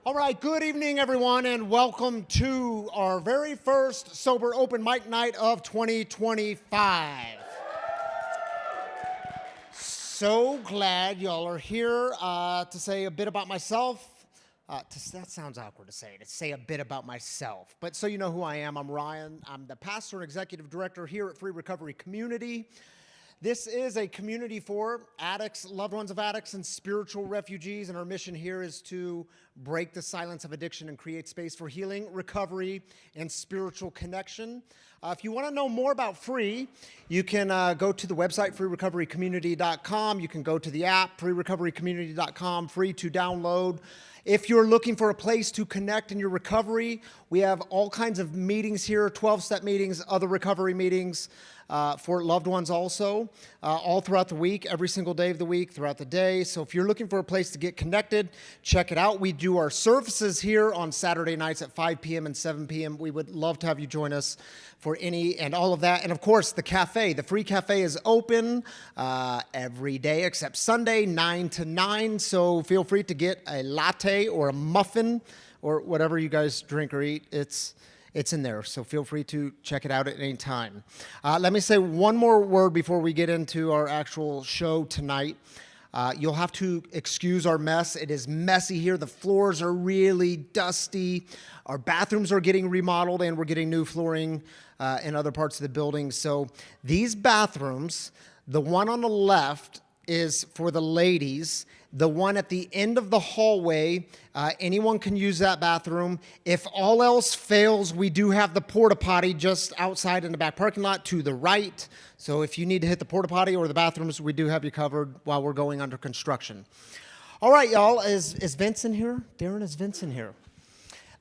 All right, good evening, everyone, and welcome to our very first Sober Open Mic Night of 2025. So glad y'all are here to say a bit about myself. That sounds awkward to say a bit about myself. But so you know who I am, I'm Ryan. I'm the pastor and executive director here at Free Recovery Community. This is a community for addicts, loved ones of addicts, and spiritual refugees, and our mission here is to break the silence of addiction and create space for healing, recovery, and spiritual connection. If you want to know more about Free, you can go to the website, freerecoverycommunity.com. You can go to the app, freerecoverycommunity.com, free to download. If you're looking for a place to connect in your recovery, we have all kinds of meetings here, 12-step meetings, other recovery meetings for loved ones also, all throughout the week, every single day of the week, throughout the day. So if you're looking for a place to get connected, check it out. We do our services here on Saturday nights at 5 p.m. and 7 p.m. We would love to have you join us for any and all of that. And of course, the cafe, the Free Cafe is open every day except Sunday, 9 to 9. So feel free to get a latte or a muffin or whatever you guys drink or eat. It's in there, so feel free to check it out at any time. Let me say one more word before we get into our actual show tonight. You'll have to excuse our mess. It is messy here. The floors are really dusty. Our bathrooms are getting remodeled, and we're getting new flooring in other parts of the building. So these bathrooms, the one on the left is for the ladies. The one at the end of the hallway, anyone can use that bathroom. If all else fails, we do have the porta potty just outside in the back parking lot to the right. So if you need to hit the porta potty or the bathrooms, we do have you covered while we're going under construction. All right, y'all, is Vince in here? Darren, is Vince in here?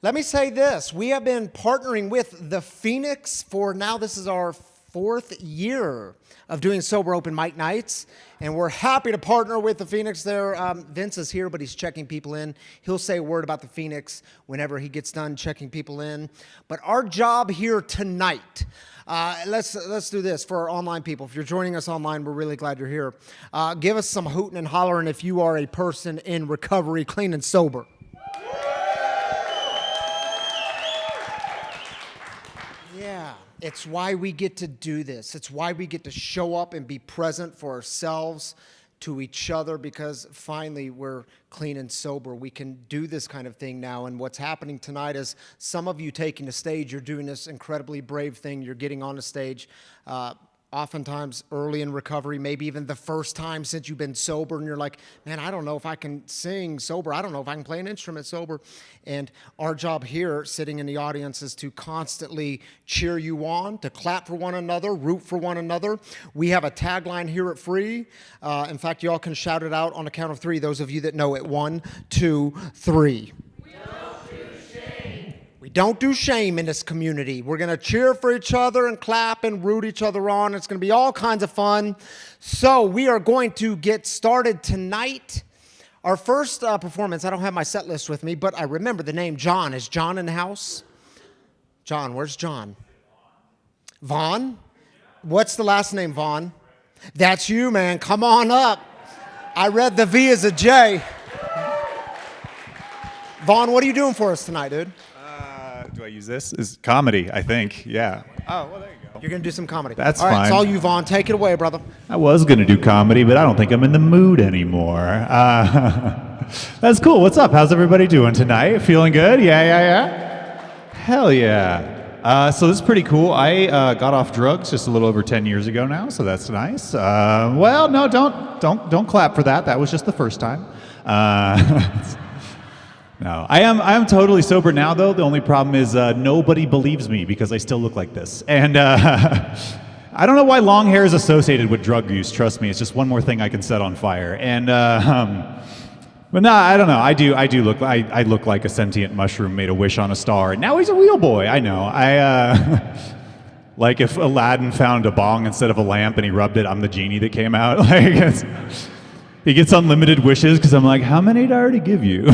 Let me say this. We have been partnering with the Phoenix for now, this is our 4th year of doing Sober Open Mic Nights, and we're happy to partner with the Phoenix there. Vince is here, but he's checking people in. He'll say a word about the Phoenix whenever he gets done checking people in. But our job here tonight, let's do this for our online people. If you're joining us online, we're really glad you're here. Give us some hooting and hollering if you are a person in recovery, clean and sober. Yeah. It's why we get to do this. It's why we get to show up and be present for ourselves, to each other, because finally we're clean and sober. We can do this kind of thing now. And what's happening tonight is some of you taking the stage, you're doing this incredibly brave thing. You're getting on the stage. Oftentimes early in recovery, maybe even the first time since you've been sober, and you're like, man, I don't know if I can sing sober. I don't know if I can play an instrument sober. And our job here, sitting in the audience, is to constantly cheer you on, to clap for one another, root for one another. We have a tagline here at Free. In fact, y'all can shout it out on the count of 3, those of you that know it. 1, 2, 3. We don't do shame in this community. We're going to cheer for each other and clap and root each other on. It's going to be all kinds of fun. So we are going to get started tonight. Our first performance, I don't have my set list with me, but I remember the name John. Is John in the house? John, where's John? Vaughn? What's the last name, Vaughn? That's you, man. Come on up. I read the V as a J. Vaughn, what are you doing for us tonight, dude? Do I use this? Is comedy, I think. Yeah. Oh, well, there you go. You're going to do some comedy. That's all right, fine. It's all you, Vaughn. Take it away, brother. I was going to do comedy, but I don't think I'm in the mood anymore. That's cool. What's up? How's everybody doing tonight? Feeling good? Yeah. Hell yeah. So this is pretty cool. I got off drugs just a little over 10 years ago now, so that's nice. Well, no, don't clap for that. That was just the first time. No, I am totally sober now, though. The only problem is nobody believes me because I still look like this. And I don't know why long hair is associated with drug use. Trust me, it's just one more thing I can set on fire. And but no, I don't know. I do look. I look like a sentient mushroom made a wish on a star. And now he's a real boy. I know. Like if Aladdin found a bong instead of a lamp and he rubbed it, I'm the genie that came out. Like he gets unlimited wishes because I'm like, how many did I already give you?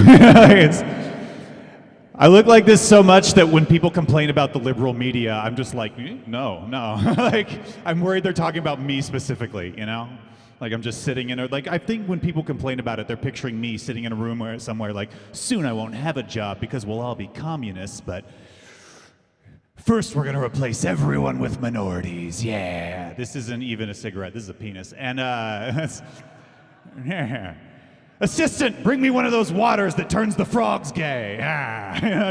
I look like this so much that when people complain about the liberal media, I'm just like, no. Like, I'm worried they're talking about me specifically, you know? Like I'm just sitting in a, like I think when people complain about it, they're picturing me sitting in a room where somewhere like, soon I won't have a job because we'll all be communists, but first we're gonna replace everyone with minorities. Yeah. This isn't even a cigarette, this is a penis. And yeah. Assistant, bring me one of those waters that turns the frogs gay.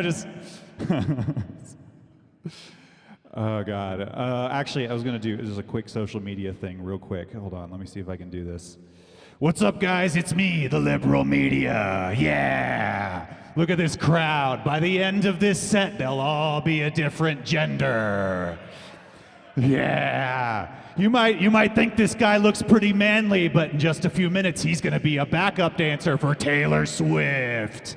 Just oh God. Actually, I was gonna do just a quick social media thing real quick. Hold on, let me see if I can do this. What's up, guys? It's me, the liberal media. Yeah. Look at this crowd. By the end of this set, they'll all be a different gender. Yeah. You might think this guy looks pretty manly, but in just a few minutes, he's gonna be a backup dancer for Taylor Swift.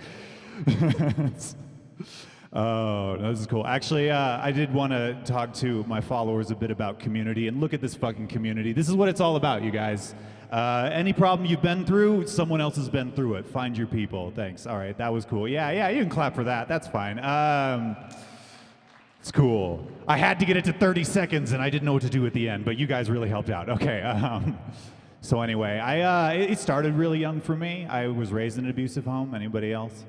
Oh, this is cool. Actually, I did want to talk to my followers a bit about community, and look at this fucking community. This is what it's all about, you guys. Any problem you've been through, someone else has been through it. Find your people. Thanks. All right, that was cool. Yeah, you can clap for that. That's fine. It's cool. I had to get it to 30 seconds, and I didn't know what to do at the end, but you guys really helped out. Okay. So anyway, it started really young for me. I was raised in an abusive home. Anybody else?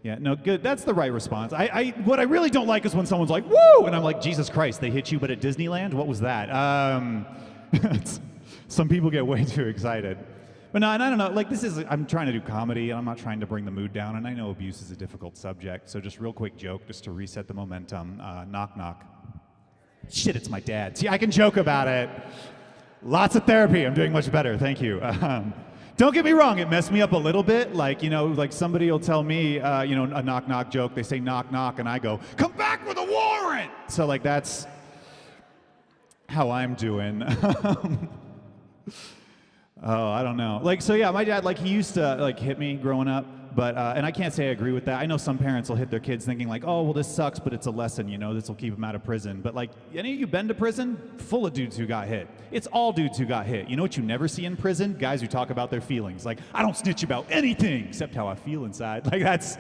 Yeah, no, good. That's the right response. What I really don't like is when someone's like, woo! And I'm like, Jesus Christ, they hit you, but at Disneyland? What was that? Some people get way too excited. But no, and I don't know, like I'm trying to do comedy, and I'm not trying to bring the mood down, and I know abuse is a difficult subject, so just real quick joke, just to reset the momentum. Knock, knock. Shit, it's my dad. See, I can joke about it. Lots of therapy. I'm doing much better. Thank you. Don't get me wrong, it messed me up a little bit. Like, like somebody will tell me, a knock knock joke. They say knock knock, and I go, come back with a warrant. So like that's how I'm doing. Oh, I don't know. Like, so yeah, my dad, like, he used to like hit me growing up, but and I can't say I agree with that. I know some parents will hit their kids thinking like, oh, well, this sucks, but it's a lesson, this will keep them out of prison. But like, any of you been to prison? Full of dudes who got hit. It's all dudes who got hit. You know what you never see in prison? Guys who talk about their feelings. Like, I don't snitch about anything except how I feel inside. Like that's,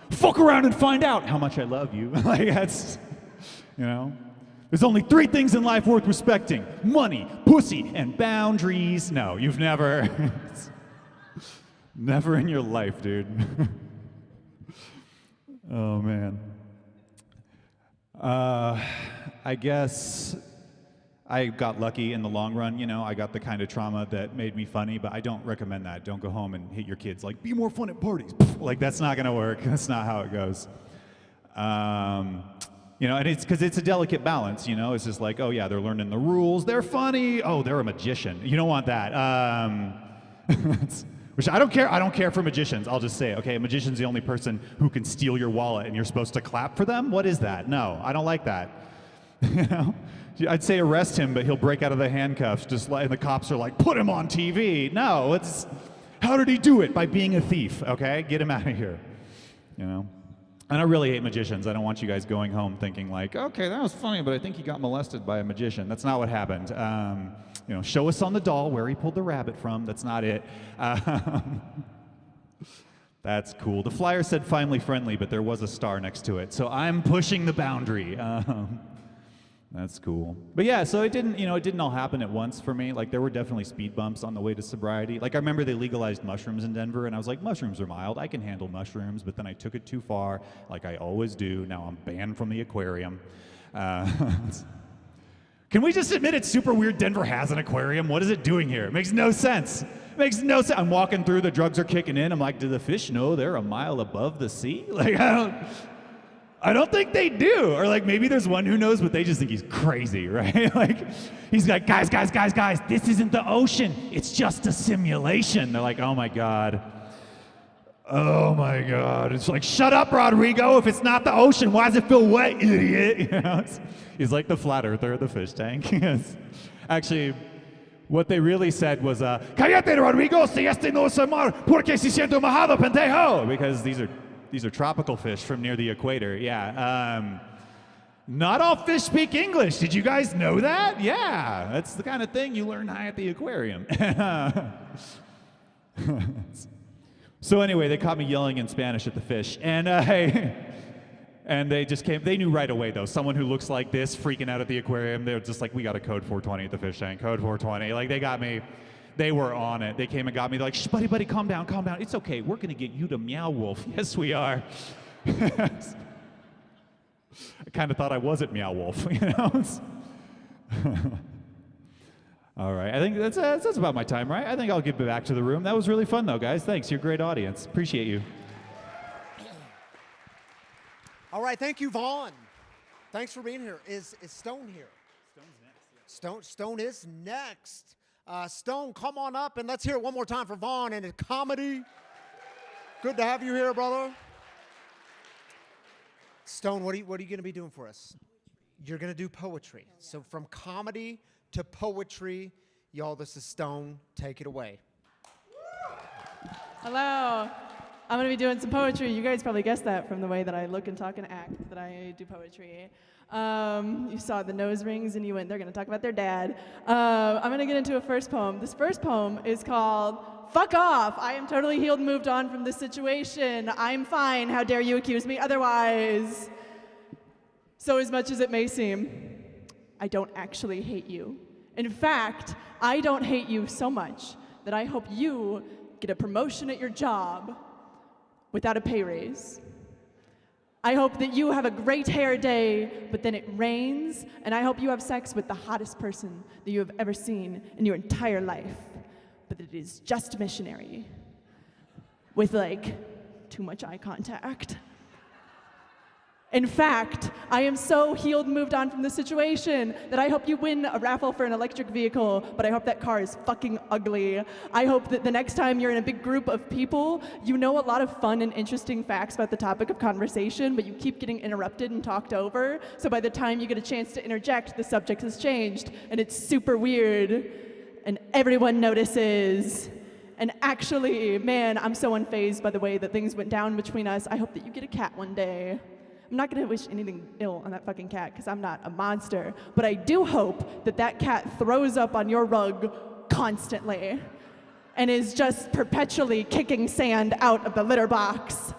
fuck around and find out how much I love you. Like that's, There's only 3 things in life worth respecting: money, pussy, and boundaries. No, you've never. Never in your life, dude. Oh, man. I guess I got lucky in the long run. I got the kind of trauma that made me funny, but I don't recommend that. Don't go home and hit your kids like, be more fun at parties. Like, that's not going to work. That's not how it goes. And it's because it's a delicate balance, It's just like, oh, yeah, they're learning the rules. They're funny. Oh, they're a magician. You don't want that. Which I don't care. I don't care for magicians. I'll just say, okay, a magician's the only person who can steal your wallet and you're supposed to clap for them? What is that? No, I don't like that. I'd say arrest him, but he'll break out of the handcuffs and the cops are like, put him on TV. No, how did he do it? By being a thief, okay? Get him out of here, And I really hate magicians. I don't want you guys going home thinking like, okay, that was funny, but I think he got molested by a magician. That's not what happened. Show us on the doll where he pulled the rabbit from. That's not it. That's cool. The flyer said family friendly, but there was a star next to it. So I'm pushing the boundary. That's cool. But yeah, so it didn't all happen at once for me. Like there were definitely speed bumps on the way to sobriety. Like I remember they legalized mushrooms in Denver and I was like, mushrooms are mild. I can handle mushrooms, but then I took it too far, like I always do. Now I'm banned from the aquarium. Can we just admit it's super weird Denver has an aquarium? What is it doing here? It makes no sense. It makes no sense. I'm walking through, the drugs are kicking in. I'm like, do the fish know they're a mile above the sea? Like, I don't think they do. Or like maybe there's one who knows, but they just think he's crazy, right? Like he's like, guys, this isn't the ocean. It's just a simulation. They're like, oh my God. Oh my God. It's like, shut up, Rodrigo. If it's not the ocean, why does it feel wet, idiot? He's like the flat earther of the fish tank. Actually, what they really said was, cállate, Rodrigo, si este no es el mar, porque se siente mojado, pendejo. Because these are tropical fish from near the equator. Yeah. Not all fish speak English. Did you guys know that? Yeah. That's the kind of thing you learn high at the aquarium. So anyway, they caught me yelling in Spanish at the fish. And And they just came, they knew right away though, someone who looks like this freaking out at the aquarium, they're just like, we got a code 420 at the fish tank, code 420. Like they got me, they were on it. They came and got me, they're like, shh, buddy, calm down. It's okay, we're gonna get you to Meow Wolf. Yes, we are. I kind of thought I was at Meow Wolf, you know? All right, I think that's about my time, right? I think I'll give it back to the room. That was really fun though, guys. Thanks, you're a great audience. Appreciate you. All right, thank you, Vaughn. Thanks for being here. Is Stone here? Stone's next. Yeah. Stone is next. Stone, come on up and let's hear it one more time for Vaughn and his comedy. Good to have you here, brother. Stone, what are you going to be doing for us? You're going to do poetry. So from comedy to poetry, y'all, this is Stone. Take it away. Hello. I'm going to be doing some poetry. You guys probably guessed that from the way that I look and talk and act, that I do poetry. You saw the nose rings and you went, they're going to talk about their dad. I'm going to get into a first poem. This first poem is called Fuck Off. I am totally healed and moved on from this situation. I'm fine. How dare you accuse me otherwise? So as much as it may seem, I don't actually hate you. In fact, I don't hate you so much that I hope you get a promotion at your job without a pay raise. I hope that you have a great hair day, but then it rains, and I hope you have sex with the hottest person that you have ever seen in your entire life, but that it is just missionary, with like too much eye contact. In fact, I am so healed and moved on from this situation that I hope you win a raffle for an electric vehicle, but I hope that car is fucking ugly. I hope that the next time you're in a big group of people, you know a lot of fun and interesting facts about the topic of conversation, but you keep getting interrupted and talked over, so by the time you get a chance to interject, the subject has changed, and it's super weird, and everyone notices. And actually, man, I'm so unfazed by the way that things went down between us. I hope that you get a cat one day. I'm not gonna wish anything ill on that fucking cat because I'm not a monster, but I do hope that that cat throws up on your rug constantly and is just perpetually kicking sand out of the litter box.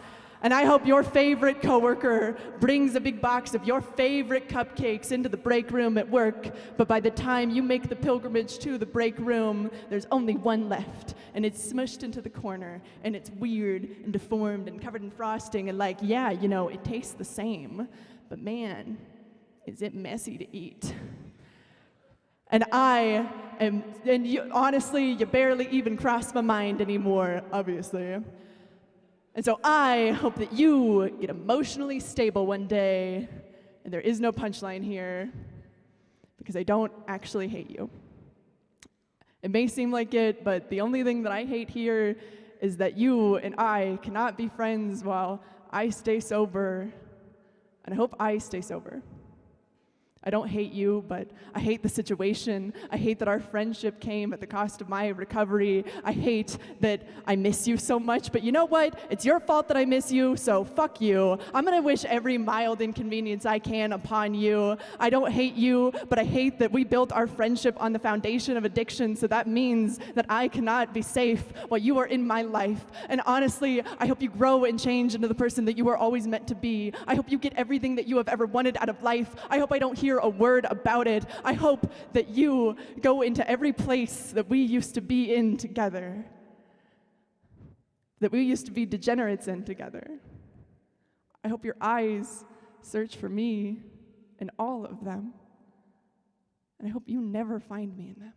And I hope your favorite coworker brings a big box of your favorite cupcakes into the break room at work, but by the time you make the pilgrimage to the break room, there's only one left, and it's smushed into the corner, and it's weird and deformed and covered in frosting, and like, yeah, you know, it tastes the same, but man, is it messy to eat. And honestly, you barely even cross my mind anymore, obviously. And so I hope that you get emotionally stable one day, and there is no punchline here, because I don't actually hate you. It may seem like it, but the only thing that I hate here is that you and I cannot be friends while I stay sober, and I hope I stay sober. I don't hate you, but I hate the situation. I hate that our friendship came at the cost of my recovery. I hate that I miss you so much, but you know what? It's your fault that I miss you, so fuck you. I'm gonna wish every mild inconvenience I can upon you. I don't hate you, but I hate that we built our friendship on the foundation of addiction, so that means that I cannot be safe while you are in my life. And honestly, I hope you grow and change into the person that you were always meant to be. I hope you get everything that you have ever wanted out of life. I hope I don't hear a word about it. I hope that you go into every place that we used to be in together, that we used to be degenerates in together. I hope your eyes search for me in all of them, and I hope you never find me in them.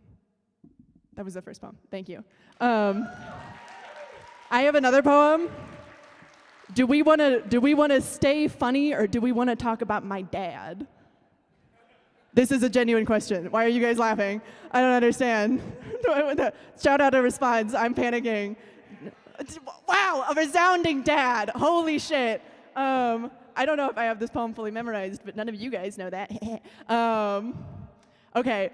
That was the first poem. Thank you. I have another poem. Do we want to stay funny, or do we want to talk about my dad? This is a genuine question. Why are you guys laughing? I don't understand. Shout out a response. I'm panicking. Wow, a resounding dad. Holy shit. I don't know if I have this poem fully memorized, but none of you guys know that. Okay.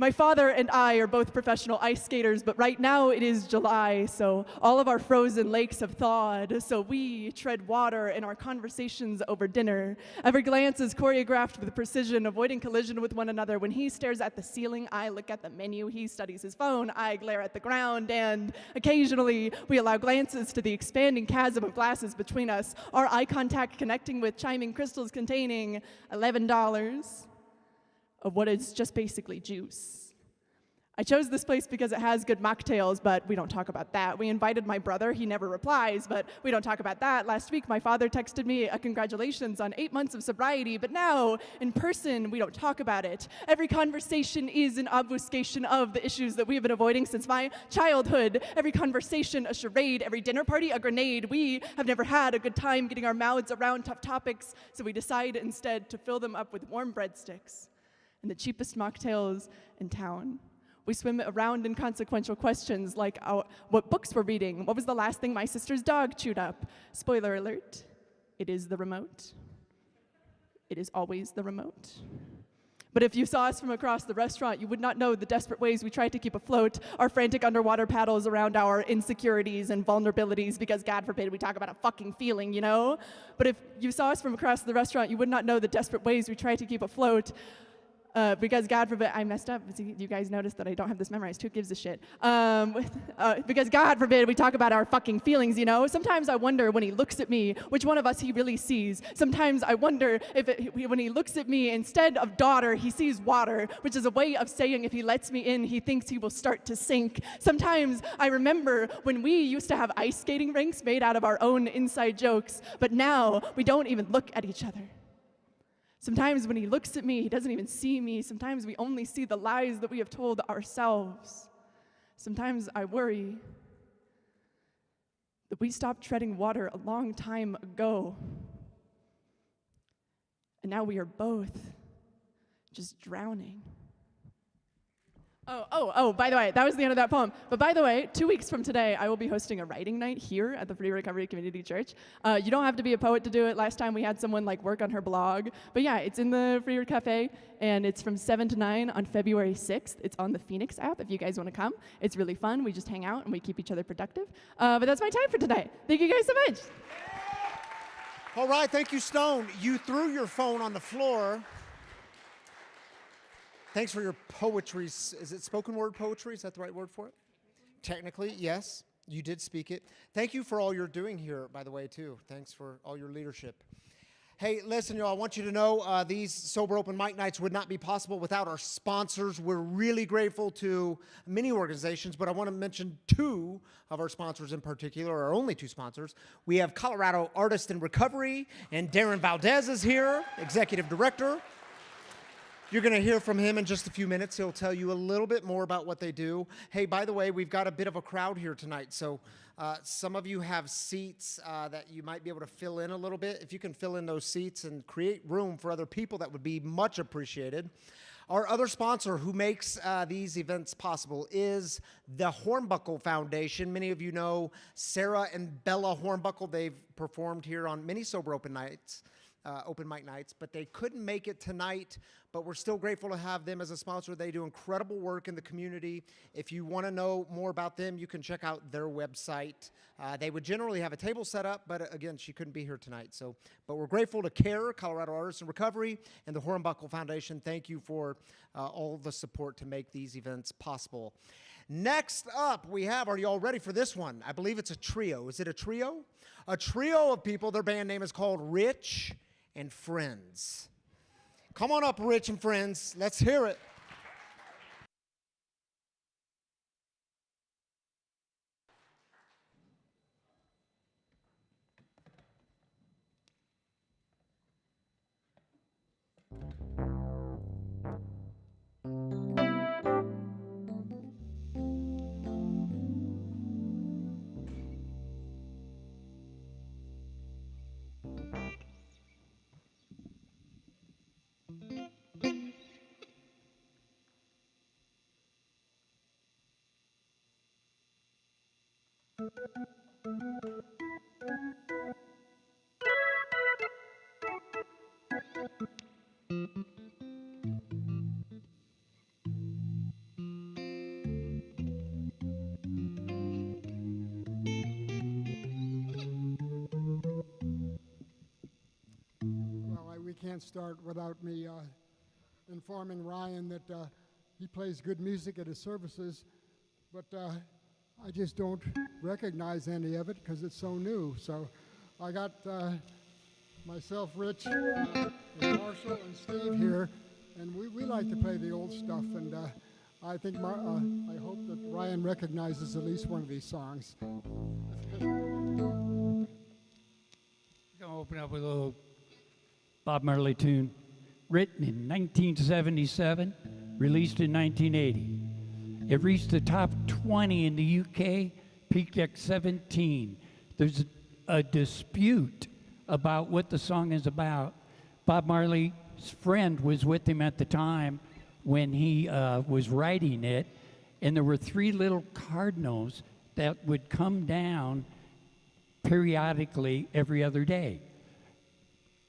My father and I are both professional ice skaters, but right now it is July, so all of our frozen lakes have thawed, so we tread water in our conversations over dinner. Every glance is choreographed with precision, avoiding collision with one another. When he stares at the ceiling, I look at the menu. He studies his phone, I glare at the ground, and occasionally we allow glances to the expanding chasm of glasses between us, our eye contact connecting with chiming crystals containing $11 of what is just basically juice. I chose this place because it has good mocktails, but we don't talk about that. We invited my brother. He never replies, but we don't talk about that. Last week, my father texted me a congratulations on 8 months of sobriety, but now, in person, we don't talk about it. Every conversation is an obfuscation of the issues that we have been avoiding since my childhood. Every conversation, a charade. Every dinner party, a grenade. We have never had a good time getting our mouths around tough topics, so we decide instead to fill them up with warm breadsticks and the cheapest mocktails in town. We swim around inconsequential questions like what books we're reading, what was the last thing my sister's dog chewed up. Spoiler alert, it is the remote. It is always the remote. But if you saw us from across the restaurant, you would not know the desperate ways we try to keep afloat, our frantic underwater paddles around our insecurities and vulnerabilities, because God forbid we talk about a fucking feeling, you know? But if you saw us from across the restaurant, you would not know the desperate ways we try to keep afloat, because God forbid, I messed up. See, you guys noticed that I don't have this memorized. Who gives a shit? Because God forbid we talk about our fucking feelings, you know? Sometimes I wonder when he looks at me, which one of us he really sees. Sometimes I wonder if when he looks at me, instead of daughter, he sees water, which is a way of saying if he lets me in, he thinks he will start to sink. Sometimes I remember when we used to have ice skating rinks made out of our own inside jokes, but now we don't even look at each other. Sometimes when he looks at me, he doesn't even see me. Sometimes we only see the lies that we have told ourselves. Sometimes I worry that we stopped treading water a long time ago. And now we are both just drowning. By the way, that was the end of that poem. But by the way, 2 weeks from today, I will be hosting a writing night here at the Free Recovery Community Church. You don't have to be a poet to do it. Last time we had someone work on her blog. But yeah, it's in the Free Cafe, and it's from 7 to 9 on February 6th. It's on the Phoenix app if you guys want to come. It's really fun. We just hang out and we keep each other productive. But that's my time for today. Thank you guys so much. All right, thank you, Stone. You threw your phone on the floor. Thanks for your poetry. Is it spoken word poetry? Is that the right word for it? Technically, yes. You did speak it. Thank you for all you're doing here, by the way, too. Thanks for all your leadership. Hey, listen, y'all, I want you to know these Sober Open Mic Nights would not be possible without our sponsors. We're really grateful to many organizations, but I want to mention two of our sponsors in particular, our only two sponsors. We have Colorado Artist in Recovery, and Darren Valdez is here, Executive Director. You're going to hear from him in just a few minutes. He'll tell you a little bit more about what they do. Hey, by the way, we've got a bit of a crowd here tonight, so some of you have seats that you might be able to fill in a little bit. If you can fill in those seats and create room for other people, that would be much appreciated. Our other sponsor who makes these events possible is the Hornbuckle Foundation. Many of you know Sarah and Bella Hornbuckle. They've performed here on many Sober Open Nights. Open mic nights, but they couldn't make it tonight, but we're still grateful to have them as a sponsor. They do incredible work in the community. If you want to know more about them, you can check out their website. They would generally have a table set up, but again, she couldn't be here tonight. But we're grateful to CAIR, Colorado Artists in Recovery, and the Hornbuckle Foundation. Thank you for all the support to make these events possible. Next up, we have, are you all ready for this one? I believe it's a trio. Is it a trio? A trio of people. Their band name is called Rich and Friends. Come on up, Rich and Friends. Let's hear it. can't start without me informing Ryan that he plays good music at his services, but I just don't recognize any of it because it's so new. So I got myself, Rich, and Marshall, and Steve here, and we like to play the old stuff, and I think I hope that Ryan recognizes at least one of these songs. Gonna open up with a little Bob Marley tune, written in 1977, released in 1980. It reached the top 20 in the UK, peaked at 17. There's a dispute about what the song is about. Bob Marley's friend was with him at the time when he was writing it, and there were 3 little cardinals that would come down periodically every other day.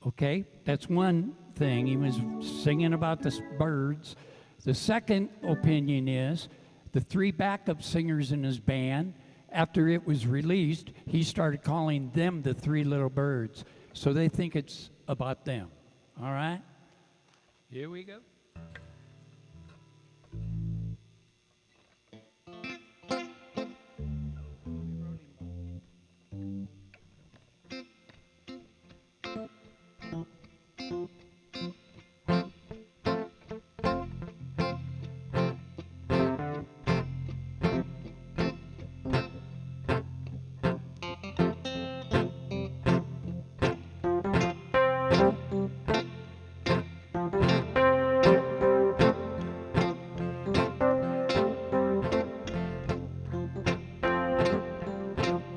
Okay, that's one thing. He was singing about the birds. The second opinion is the 3 backup singers in his band, after it was released, he started calling them the 3 little birds. So they think it's about them. All right? Here we go.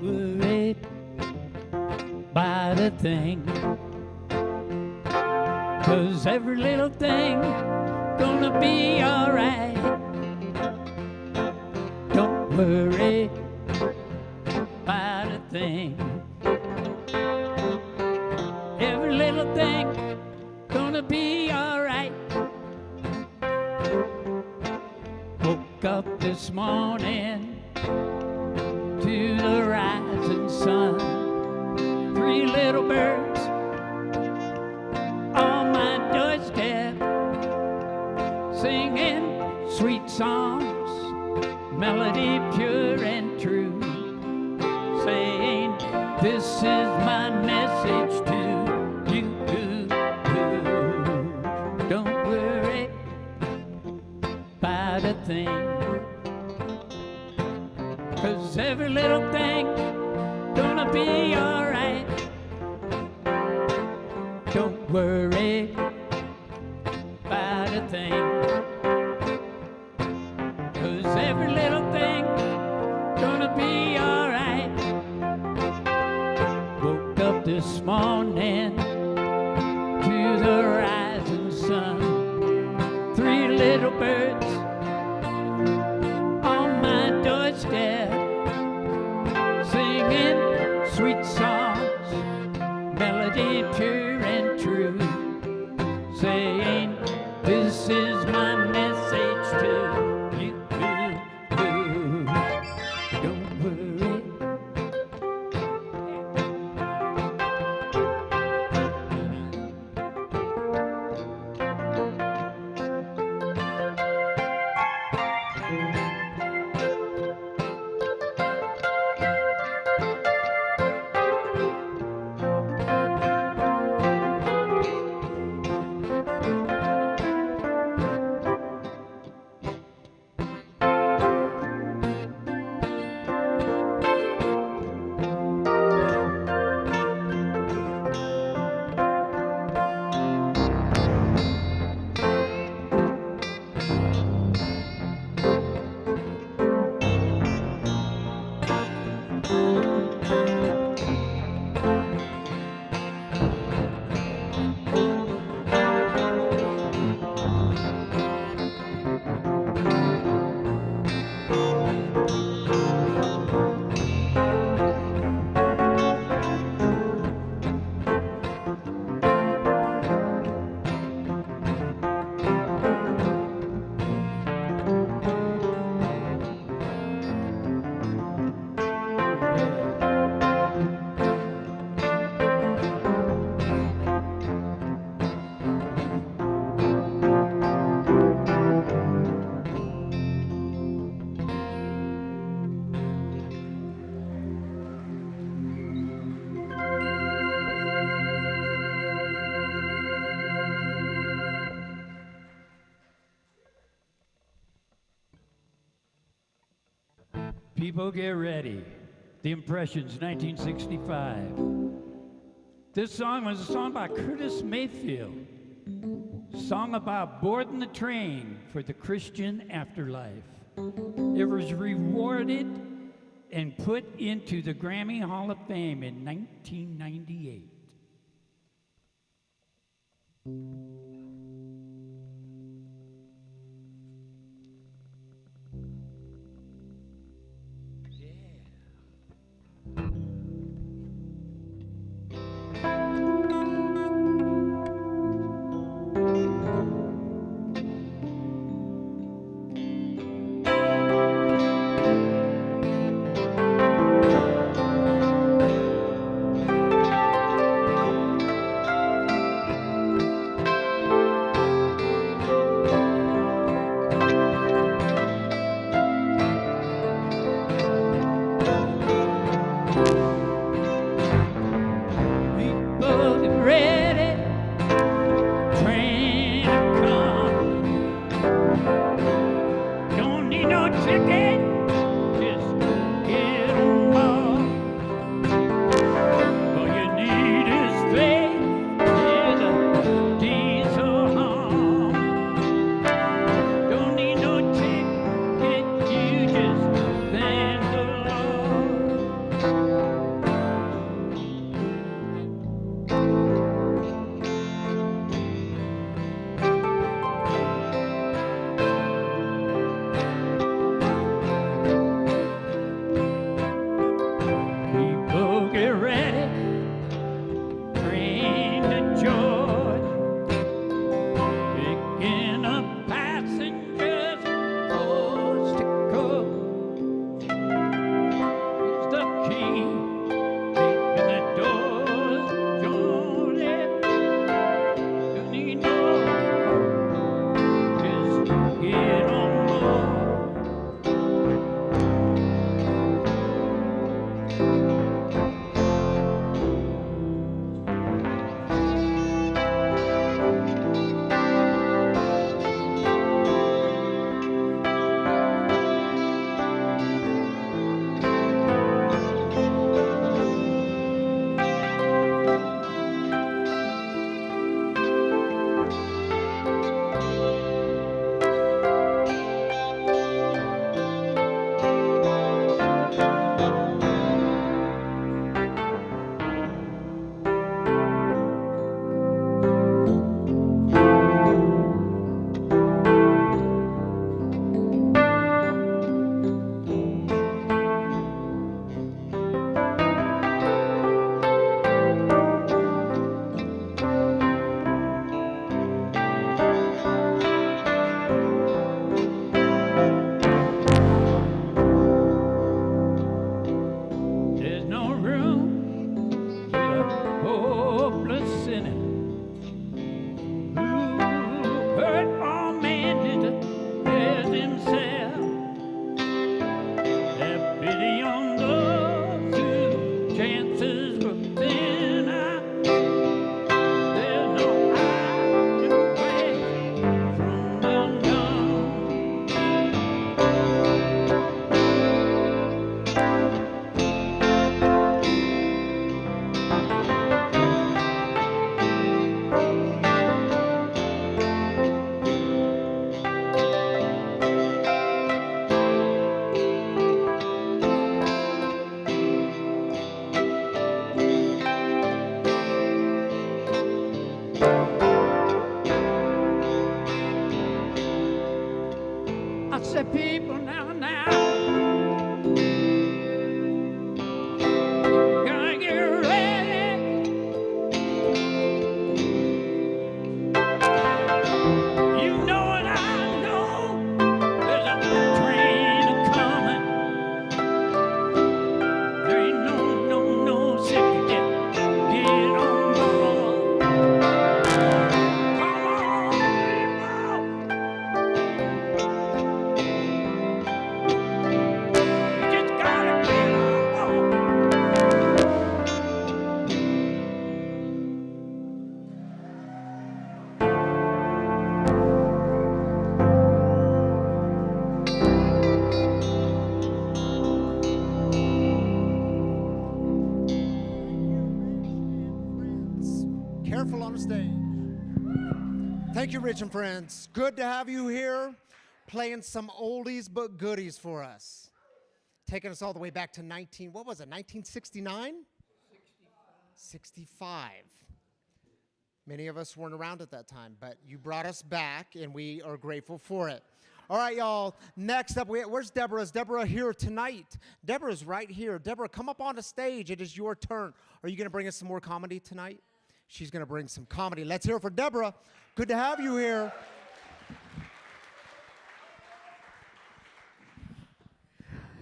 Worried by the thing, 'cause every little thing gonna be alright. Don't worry about a thing. Every little thing gonna be alright. Woke up this morning to the rising sun. 3 little birds on my doorstep, singing sweet songs, melody pure and true, saying, this is my message to you. Don't worry about a thing, 'cause every little thing gonna be alright. Don't worry about a thing, 'cause every little thing gonna be alright. Woke up this morning to the rising sun. 3 little birds on my doorstep, singing sweet songs, melody pure and true, saying, this is my message to you. Don't worry. People get ready. The Impressions, 1965. This song was a song by Curtis Mayfield. Song about boarding the train for the Christian afterlife. It was rewarded and put into the Grammy Hall of Fame in 1998. People get ready, train to come. Don't need no ticket, just get on board. All you need is faith, is a diesel hum. Don't need no ticket, you just thank the Lord. People get ready, train to Georgia, picking up passengers coast to coast. It's the king, keeping the doors jointed. Don't need no just get on board. There's no room for the hopeless sinner who hurt all man just as himself. Have pity on those whose chances were thin. There's no hiding away from the dawn. Careful on the stage. Thank you, Rich and friends. Good to have you here, playing some oldies but goodies for us. Taking us all the way back to 1969? 65. Many of us weren't around at that time, but you brought us back, and we are grateful for it. All right, y'all. Next up, where's Deborah? Is Deborah here tonight? Deborah's right here. Deborah, come up on the stage. It is your turn. Are you going to bring us some more comedy tonight? She's going to bring some comedy. Let's hear it for Deborah. Good to have you here.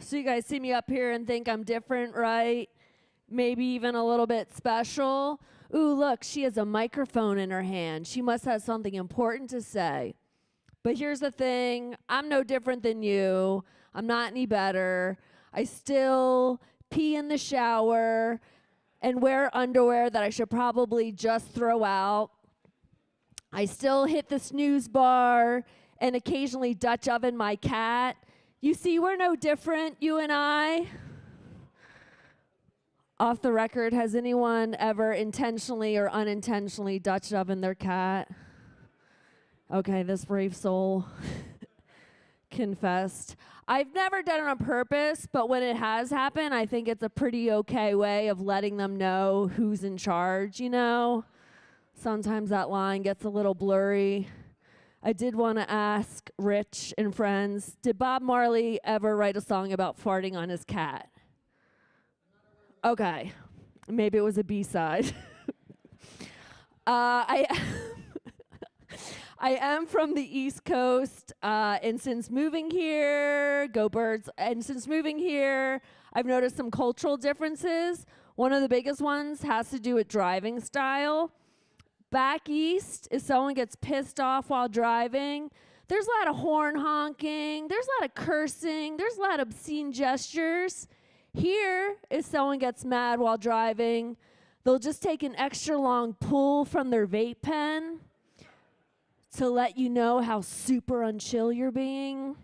So you guys see me up here and think I'm different, right? Maybe even a little bit special. Ooh, look, she has a microphone in her hand. She must have something important to say. But here's the thing, I'm no different than you. I'm not any better. I still pee in the shower and wear underwear that I should probably just throw out. I still hit the snooze bar and occasionally Dutch oven my cat. You see, we're no different, you and I. Off the record, has anyone ever intentionally or unintentionally Dutch oven their cat? Okay, this brave soul confessed. I've never done it on purpose, but when it has happened, I think it's a pretty okay way of letting them know who's in charge, you know? Sometimes that line gets a little blurry. I did want to ask Rich and friends, did Bob Marley ever write a song about farting on his cat? Okay, maybe it was a B-side. I am from the East Coast, and since moving here, go Birds, and since moving here, I've noticed some cultural differences. One of the biggest ones has to do with driving style. Back east, if someone gets pissed off while driving, there's a lot of horn honking, there's a lot of cursing, there's a lot of obscene gestures. Here, if someone gets mad while driving, they'll just take an extra long pull from their vape pen to let you know how super unchill you're being.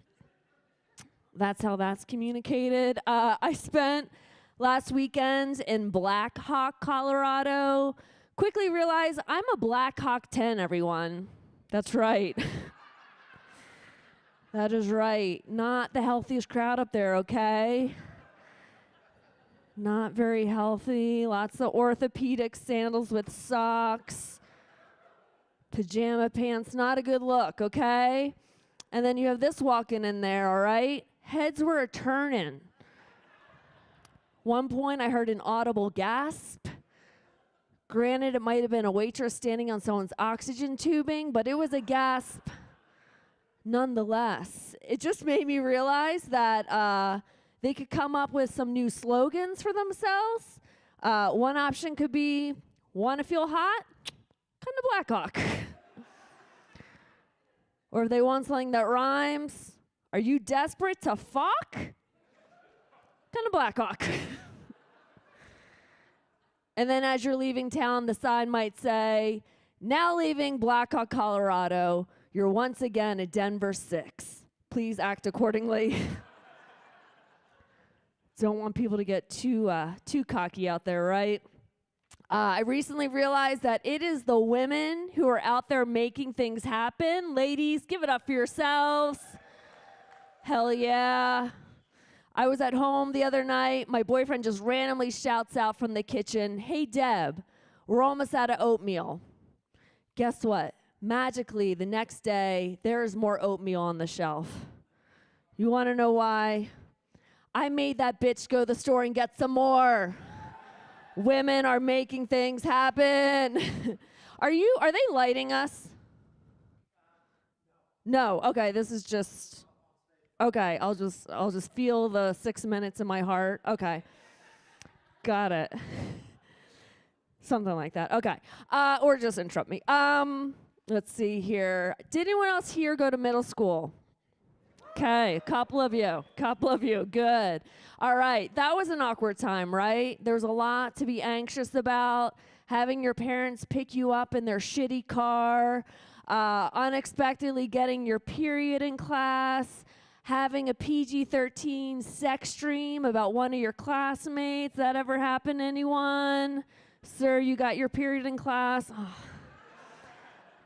That's how that's communicated. I spent last weekend in Black Hawk, Colorado. Quickly realized I'm a Black Hawk 10, everyone. That's right. That is right. Not the healthiest crowd up there, okay? Not very healthy. Lots of orthopedic sandals with socks. Pajama pants, not a good look, okay? And then you have this walking in there, all right? Heads were a-turning. One point I heard an audible gasp. Granted, it might have been a waitress standing on someone's oxygen tubing, but it was a gasp nonetheless. It just made me realize that they could come up with some new slogans for themselves. One option could be, want to feel hot? Come to Black Hawk. Or if they want something that rhymes, are you desperate to fuck? Come to Black Hawk. And then as you're leaving town, the sign might say, now leaving Black Hawk, Colorado, you're once again at Denver 6. Please act accordingly. Don't want people to get too cocky out there, right? I recently realized that it is the women who are out there making things happen. Ladies, give it up for yourselves. Hell yeah. I was at home the other night. My boyfriend just randomly shouts out from the kitchen, hey, Deb, we're almost out of oatmeal. Guess what? Magically, the next day, there's more oatmeal on the shelf. You want to know why? I made that bitch go to the store and get some more. Women are making things happen. Are they lighting us? No. Okay, this is just okay. I'll just feel the 6 minutes in my heart. Okay. Got it. Something like that. Okay. Or just interrupt me. Let's see here. Did anyone else here go to middle school? Okay, a couple of you, good. All right, that was an awkward time, right? There was a lot to be anxious about, having your parents pick you up in their shitty car, unexpectedly getting your period in class, having a PG-13 sex dream about one of your classmates. That ever happened to anyone? Sir, you got your period in class? Oh,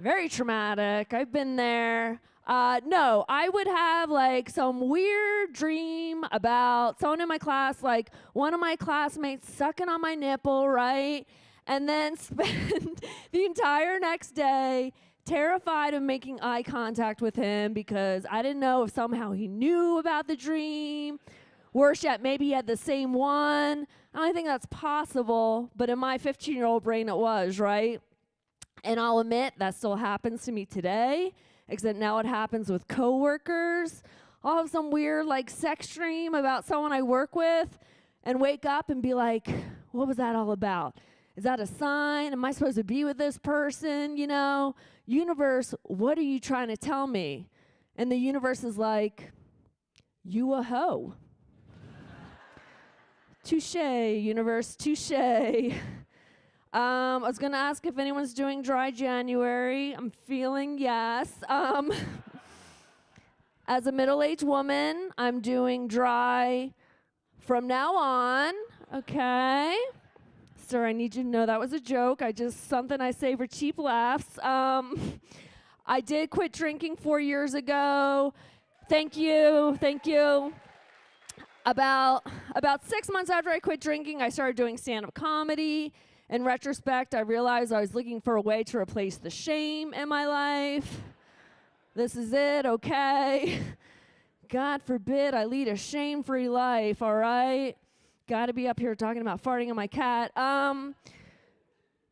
very traumatic. I've been there. No, I would have like some weird dream about someone in my class, like one of my classmates sucking on my nipple, right? And then spend the entire next day terrified of making eye contact with him because I didn't know if somehow he knew about the dream. Worse yet, maybe he had the same one. I don't think that's possible, but in my 15-year-old brain it was, right? And I'll admit that still happens to me today, except now it happens with coworkers. I'll have some weird like sex dream about someone I work with and wake up and be like, what was that all about? Is that a sign? Am I supposed to be with this person? You know, universe, what are you trying to tell me? And the universe is like, you a hoe. Touche, universe, touche. I was going to ask if anyone's doing dry January. I'm feeling yes. As a middle-aged woman, I'm doing dry from now on, okay? Sir, I need you to know that was a joke. Something I say for cheap laughs. I did quit drinking 4 years ago. Thank you. About 6 months after I quit drinking, I started doing stand-up comedy. In retrospect, I realized I was looking for a way to replace the shame in my life. This is it, okay? God forbid I lead a shame-free life, all right? Got to be up here talking about farting on my cat.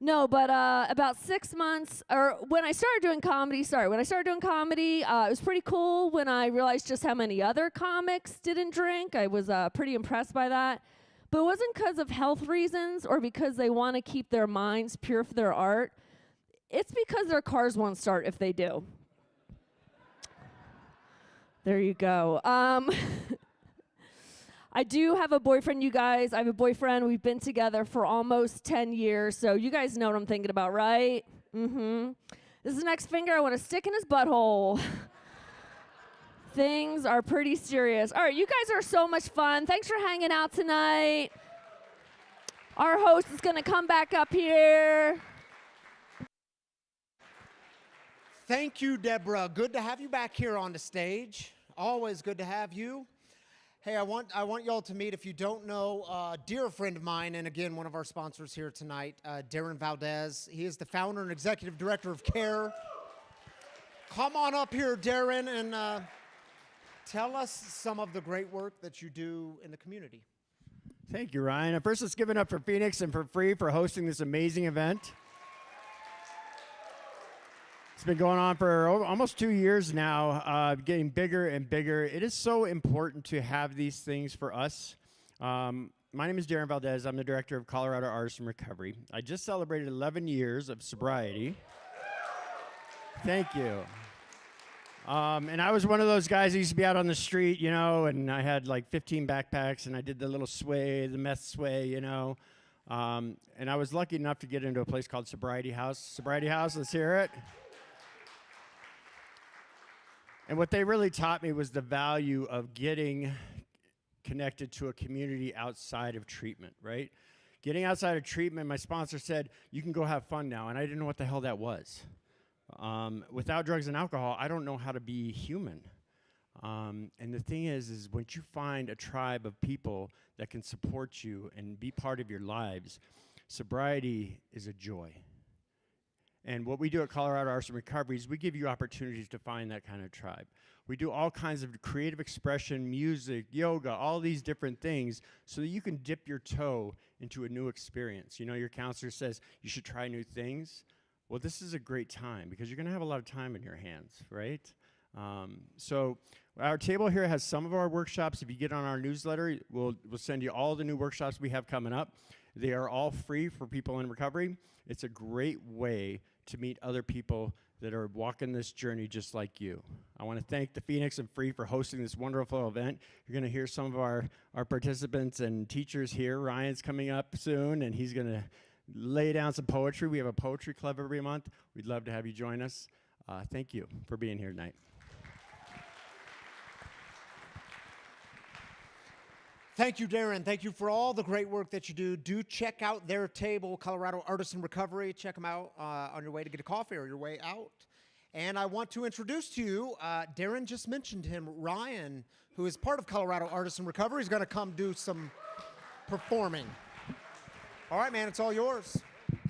No, but about 6 months, or when I started doing comedy, it was pretty cool when I realized just how many other comics didn't drink. I was pretty impressed by that. But it wasn't because of health reasons or because they want to keep their minds pure for their art. It's because their cars won't start if they do. There you go. I do have a boyfriend, you guys. I have a boyfriend. We've been together for almost 10 years, so you guys know what I'm thinking about, right? Mm-hmm. This is the next finger I want to stick in his butthole. Things are pretty serious. All right, you guys are so much fun. Thanks for hanging out tonight. Our host is going to come back up here. Thank you, Deborah. Good to have you back here on the stage. Always good to have you. Hey, I want y'all to meet, if you don't know, a dear friend of mine, and again, one of our sponsors here tonight, Darren Valdez. He is the founder and executive director of CAIR. Come on up here, Darren, and tell us some of the great work that you do in the community. Thank you, Ryan. First, let's give it up for Phoenix and for Free for hosting this amazing event. It's been going on for almost 2 years now, getting bigger and bigger. It is so important to have these things for us. My name is Darren Valdez. I'm the director of Colorado Artists in Recovery. I just celebrated 11 years of sobriety. Thank you. And I was one of those guys who used to be out on the street, you know, and I had like 15 backpacks, and I did the little sway, the meth sway, you know. And I was lucky enough to get into a place called Sobriety House. Sobriety House, let's hear it. And what they really taught me was the value of getting connected to a community outside of treatment, right? Getting outside of treatment, my sponsor said, you can go have fun now, and I didn't know what the hell that was. Without drugs and alcohol, I don't know how to be human. And the thing is once you find a tribe of people that can support you and be part of your lives, sobriety is a joy. And what we do at Colorado Artists in Recovery is we give you opportunities to find that kind of tribe. We do all kinds of creative expression, music, yoga, all these different things so that you can dip your toe into a new experience. You know, your counselor says you should try new things. Well, this is a great time because you're going to have a lot of time in your hands, right? So our table here has some of our workshops. If you get on our newsletter, we'll send you all the new workshops we have coming up. They are all free for people in recovery. It's a great way to meet other people that are walking this journey just like you. I want to thank the Phoenix and Free for hosting this wonderful event. You're going to hear some of our participants and teachers here. Ryan's coming up soon, and he's going to lay down some poetry. We have a poetry club every month. We'd love to have you join us. Thank you for being here tonight. Thank you, Darren. Thank you for all the great work that you do. Do check out their table, Colorado Artisan Recovery. Check them out on your way to get a coffee or your way out. And I want to introduce to you, Darren just mentioned him, Ryan, who is part of Colorado Artisan Recovery. He's going to come do some performing. All right, man, it's all yours.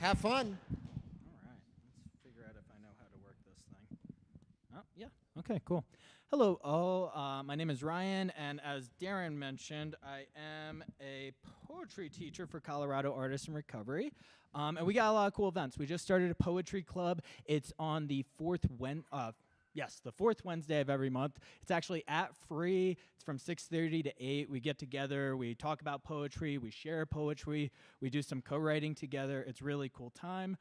Have fun. All right, let's figure out if I know how to work this thing. Oh, yeah, okay, cool. Hello, all. My name is Ryan, and as Darren mentioned, I am a poetry teacher for Colorado Artists in Recovery, and we got a lot of cool events. We just started a poetry club. It's on the fourth Wednesday of every month. It's actually free. It's from 6:30 to 8. We get together, we talk about poetry, we share poetry, we do some co-writing together. It's really cool time.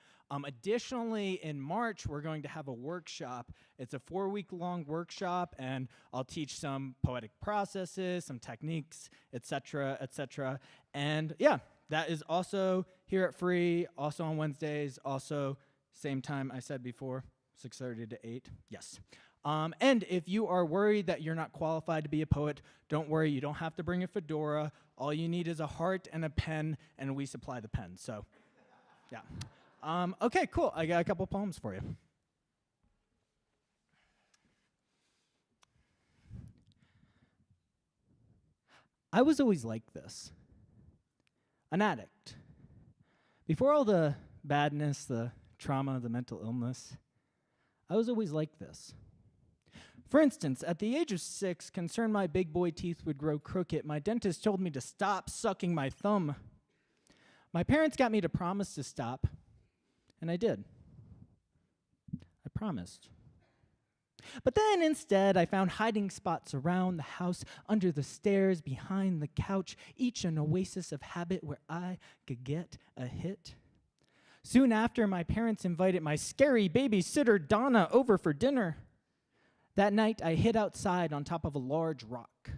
Additionally, in March, we're going to have a workshop. It's a 4-week-long workshop, and I'll teach some poetic processes, some techniques, etc., etc. And yeah, that is also here at Free, also on Wednesdays, also same time I said before, 6:30 to 8, yes. And if you are worried that you're not qualified to be a poet, don't worry, you don't have to bring a fedora. All you need is a heart and a pen, and we supply the pen, so yeah. Okay, cool, I got a couple poems for you. I was always like this, an addict. Before all the badness, the trauma, the mental illness, I was always like this. For instance, at the age of 6, concerned my big boy teeth would grow crooked, my dentist told me to stop sucking my thumb. My parents got me to promise to stop, and I did. I promised. But then instead, I found hiding spots around the house, under the stairs, behind the couch, each an oasis of habit where I could get a hit. Soon after, my parents invited my scary babysitter, Donna, over for dinner. That night, I hid outside on top of a large rock.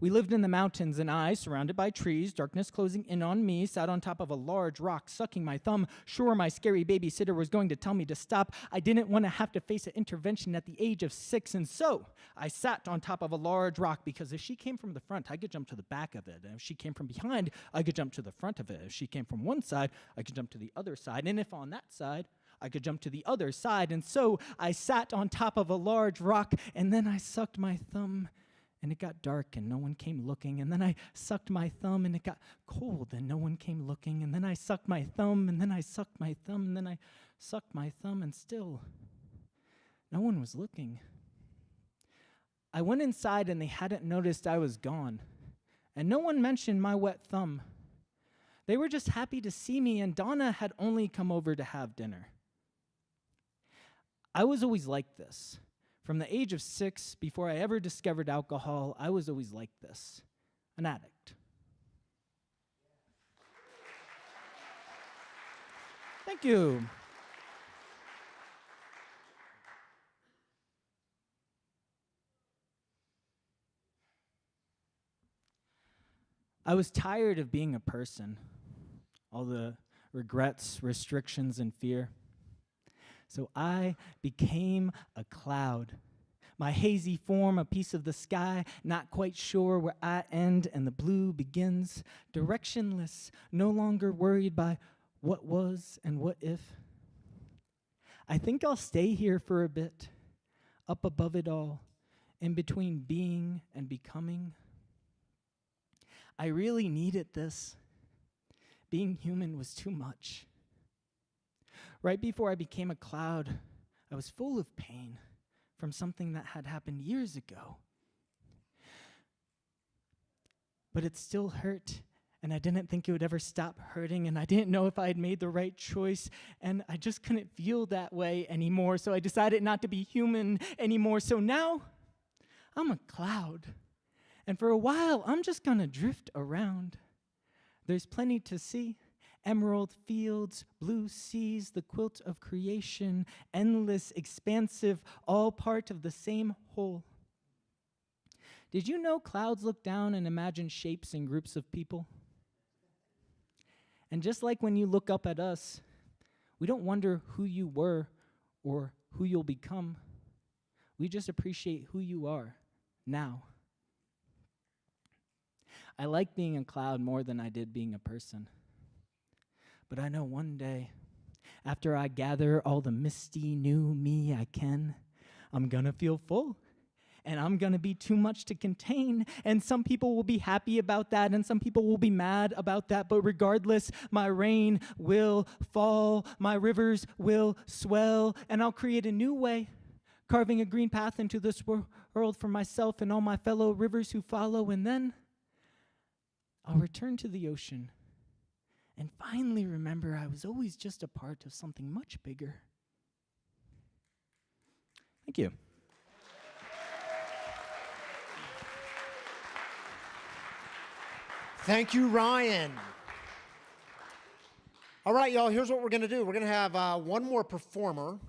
We lived in the mountains, and I, surrounded by trees, darkness closing in on me, sat on top of a large rock, sucking my thumb. Sure, my scary babysitter was going to tell me to stop. I didn't want to have to face an intervention at the age of 6, and so I sat on top of a large rock, because if she came from the front, I could jump to the back of it. And if she came from behind, I could jump to the front of it. If she came from one side, I could jump to the other side. And if on that side, I could jump to the other side. And so I sat on top of a large rock, and then I sucked my thumb, and it got dark, and no one came looking. And then I sucked my thumb, and it got cold, and no one came looking. And then I sucked my thumb, and then I sucked my thumb, and then I sucked my thumb, and still no one was looking. I went inside, and they hadn't noticed I was gone. And no one mentioned my wet thumb. They were just happy to see me, and Donna had only come over to have dinner. I was always like this. From the age of 6, before I ever discovered alcohol, I was always like this, an addict. Thank you. I was tired of being a person, all the regrets, restrictions, and fear. So I became a cloud. My hazy form, a piece of the sky, not quite sure where I end and the blue begins. Directionless, no longer worried by what was and what if. I think I'll stay here for a bit, up above it all, in between being and becoming. I really needed this. Being human was too much. Right before I became a cloud, I was full of pain from something that had happened years ago. But it still hurt, and I didn't think it would ever stop hurting, and I didn't know if I had made the right choice, and I just couldn't feel that way anymore, so I decided not to be human anymore. So now, I'm a cloud, and for a while, I'm just gonna drift around. There's plenty to see. Emerald fields, blue seas, the quilt of creation, endless, expansive, all part of the same whole. Did you know clouds look down and imagine shapes and groups of people? And just like when you look up at us, we don't wonder who you were or who you'll become. We just appreciate who you are now. I like being a cloud more than I did being a person. But I know one day, after I gather all the misty new me I can, I'm gonna feel full. And I'm gonna be too much to contain. And some people will be happy about that, and some people will be mad about that. But regardless, my rain will fall, my rivers will swell, and I'll create a new way, carving a green path into this world for myself and all my fellow rivers who follow. And then I'll return to the ocean and finally remember I was always just a part of something much bigger. Thank you. Thank you, Ryan. All right, y'all, here's what we're going to do. We're going to have one more performer.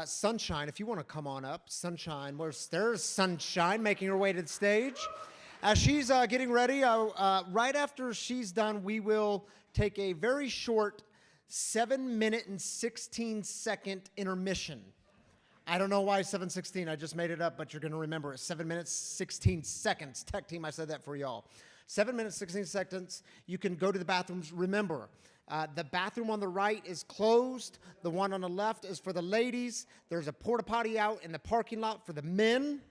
Sunshine, if you want to come on up. Sunshine, there's Sunshine making her way to the stage. As she's getting ready, right after she's done, we will take a very short 7-minute and 16-second intermission. I don't know why 7:16. I just made it up, but you're going to remember it. 7 minutes, 16 seconds. Tech team, I said that for y'all. 7 minutes, 16 seconds. You can go to the bathrooms. Remember, the bathroom on the right is closed. The one on the left is for the ladies. There's a porta potty out in the parking lot for the men.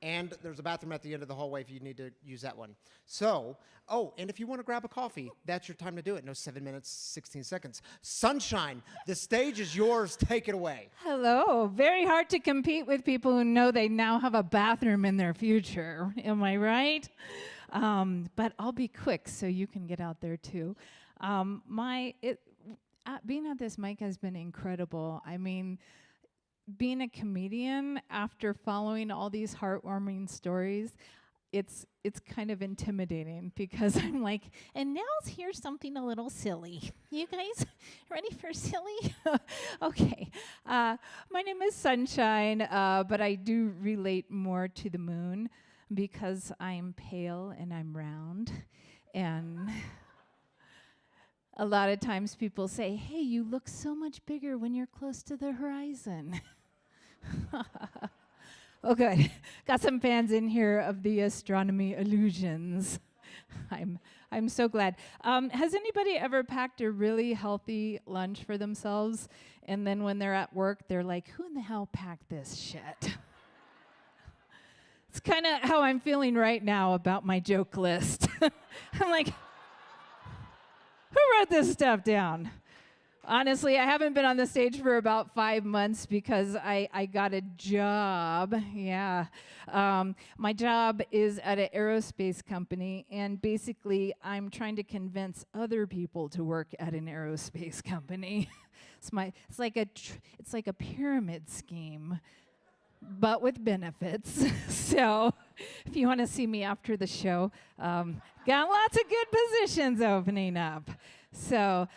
And there's a bathroom at the end of the hallway if you need to use that one. So, and if you want to grab a coffee, that's your time to do it. No 7 minutes, 16 seconds. Sunshine, the stage is yours. Take it away. Hello. Very hard to compete with people who know they now have a bathroom in their future. Am I right? But I'll be quick so you can get out there too. Being at this mic has been incredible. I mean, being a comedian after following all these heartwarming stories, it's kind of intimidating because I'm like, and now here's something a little silly. You guys ready for silly? Okay. My name is Sunshine, but I do relate more to the moon because I'm pale and I'm round. And a lot of times people say, hey, you look so much bigger when you're close to the horizon. Oh, good. Got some fans in here of the astronomy illusions. I'm so glad. Has anybody ever packed a really healthy lunch for themselves, and then when they're at work, they're like, who in the hell packed this shit? It's kind of how I'm feeling right now about my joke list. I'm like, who wrote this stuff down? Honestly, I haven't been on the stage for about 5 months because I got a job. Yeah. My job is at an aerospace company, and basically I'm trying to convince other people to work at an aerospace company. It's like a pyramid scheme, but with benefits. So if you want to see me after the show, got lots of good positions opening up. So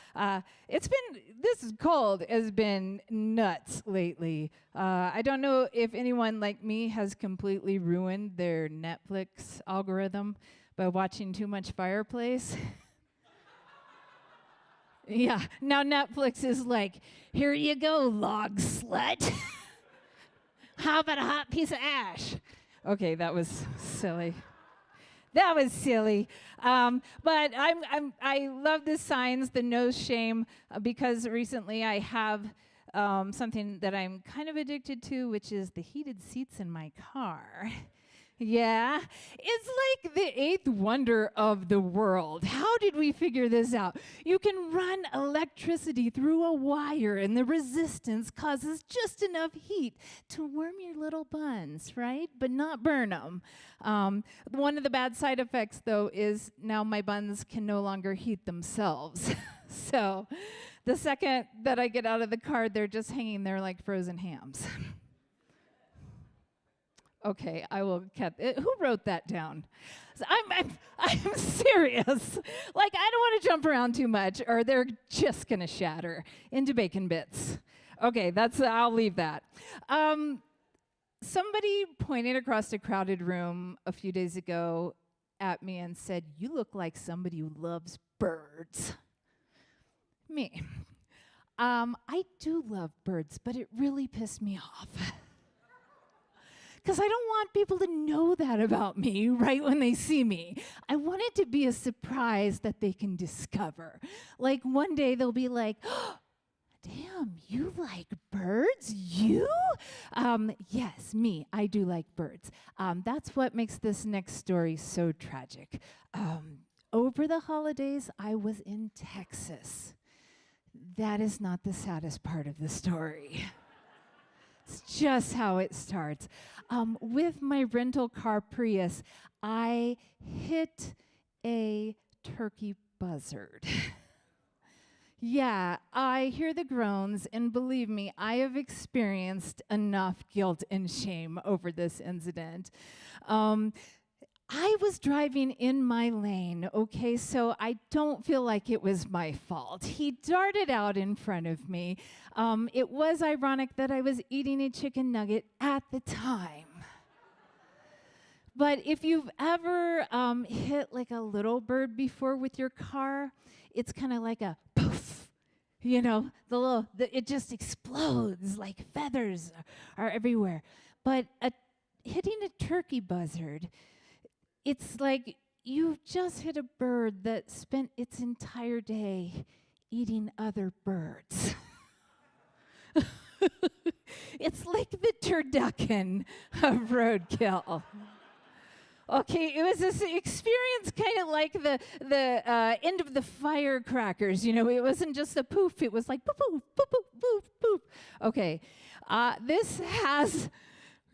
this cold has been nuts lately. I don't know if anyone like me has completely ruined their Netflix algorithm by watching too much Fireplace. Yeah, now Netflix is like, here you go, log slut. How about a hot piece of ash? Okay, that was silly. That was silly. But I love the signs, the no shame, because recently I have something that I'm kind of addicted to, which is the heated seats in my car. Yeah, it's like the eighth wonder of the world. How did we figure this out? You can run electricity through a wire, and the resistance causes just enough heat to warm your little buns, right? But not burn them. One of the bad side effects, though, is now my buns can no longer heat themselves. So the second that I get out of the car, they're just hanging there like frozen hams. Okay, I will cut it. Who wrote that down? So I'm serious. Like, I don't want to jump around too much, or they're just gonna shatter into bacon bits. Okay, I'll leave that. Somebody pointed across a crowded room a few days ago at me and said, "You look like somebody who loves birds." Me. I do love birds, but it really pissed me off. because I don't want people to know that about me right when they see me. I want it to be a surprise that they can discover. Like one day they'll be like, oh, damn, you like birds? You? Yes, me. I do like birds. That's what makes this next story so tragic. Over the holidays, I was in Texas. That is not the saddest part of the story. It's just how it starts. With my rental car Prius, I hit a turkey buzzard. Yeah, I hear the groans, and believe me, I have experienced enough guilt and shame over this incident. I was driving in my lane, okay, so I don't feel like it was my fault. He darted out in front of me. It was ironic that I was eating a chicken nugget at the time. But if you've ever hit like a little bird before with your car, it's kind of like a poof, you know, it just explodes, like feathers are everywhere. But hitting a turkey buzzard, it's like you just hit a bird that spent its entire day eating other birds. It's like the turducken of roadkill. Okay, it was this experience kind of like the end of the firecrackers. You know, it wasn't just a poof. It was like poof, poof, poof, poof, poof, poof. Okay, this has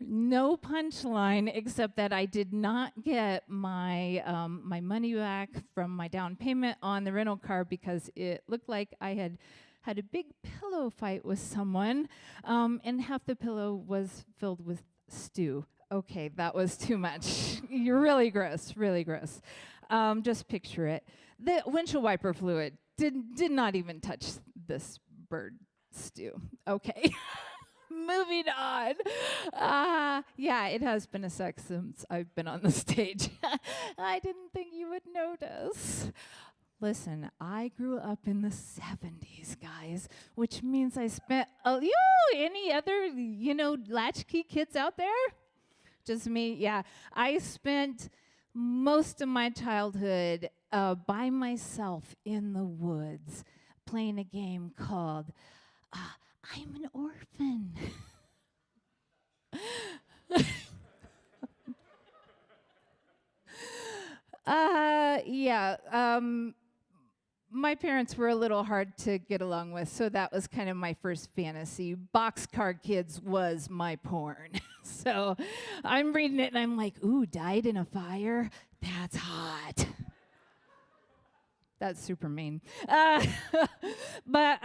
no punchline except that I did not get my my money back from my down payment on the rental car because it looked like I had a big pillow fight with someone, and half the pillow was filled with stew. Okay, that was too much. You're really gross, really gross. Just picture it. The windshield wiper fluid did not even touch this bird stew. Okay. Moving on. Yeah, it has been a sec since I've been on the stage. I didn't think you would notice. Listen, I grew up in the 70s, guys, which means I spent, any other, latchkey kids out there? Just me? Yeah. I spent most of my childhood by myself in the woods playing a game called I'm an Orphan. My parents were a little hard to get along with, so that was kind of my first fantasy. Boxcar Kids was my porn. So I'm reading it and I'm like, ooh, died in a fire? That's hot. That's super mean. But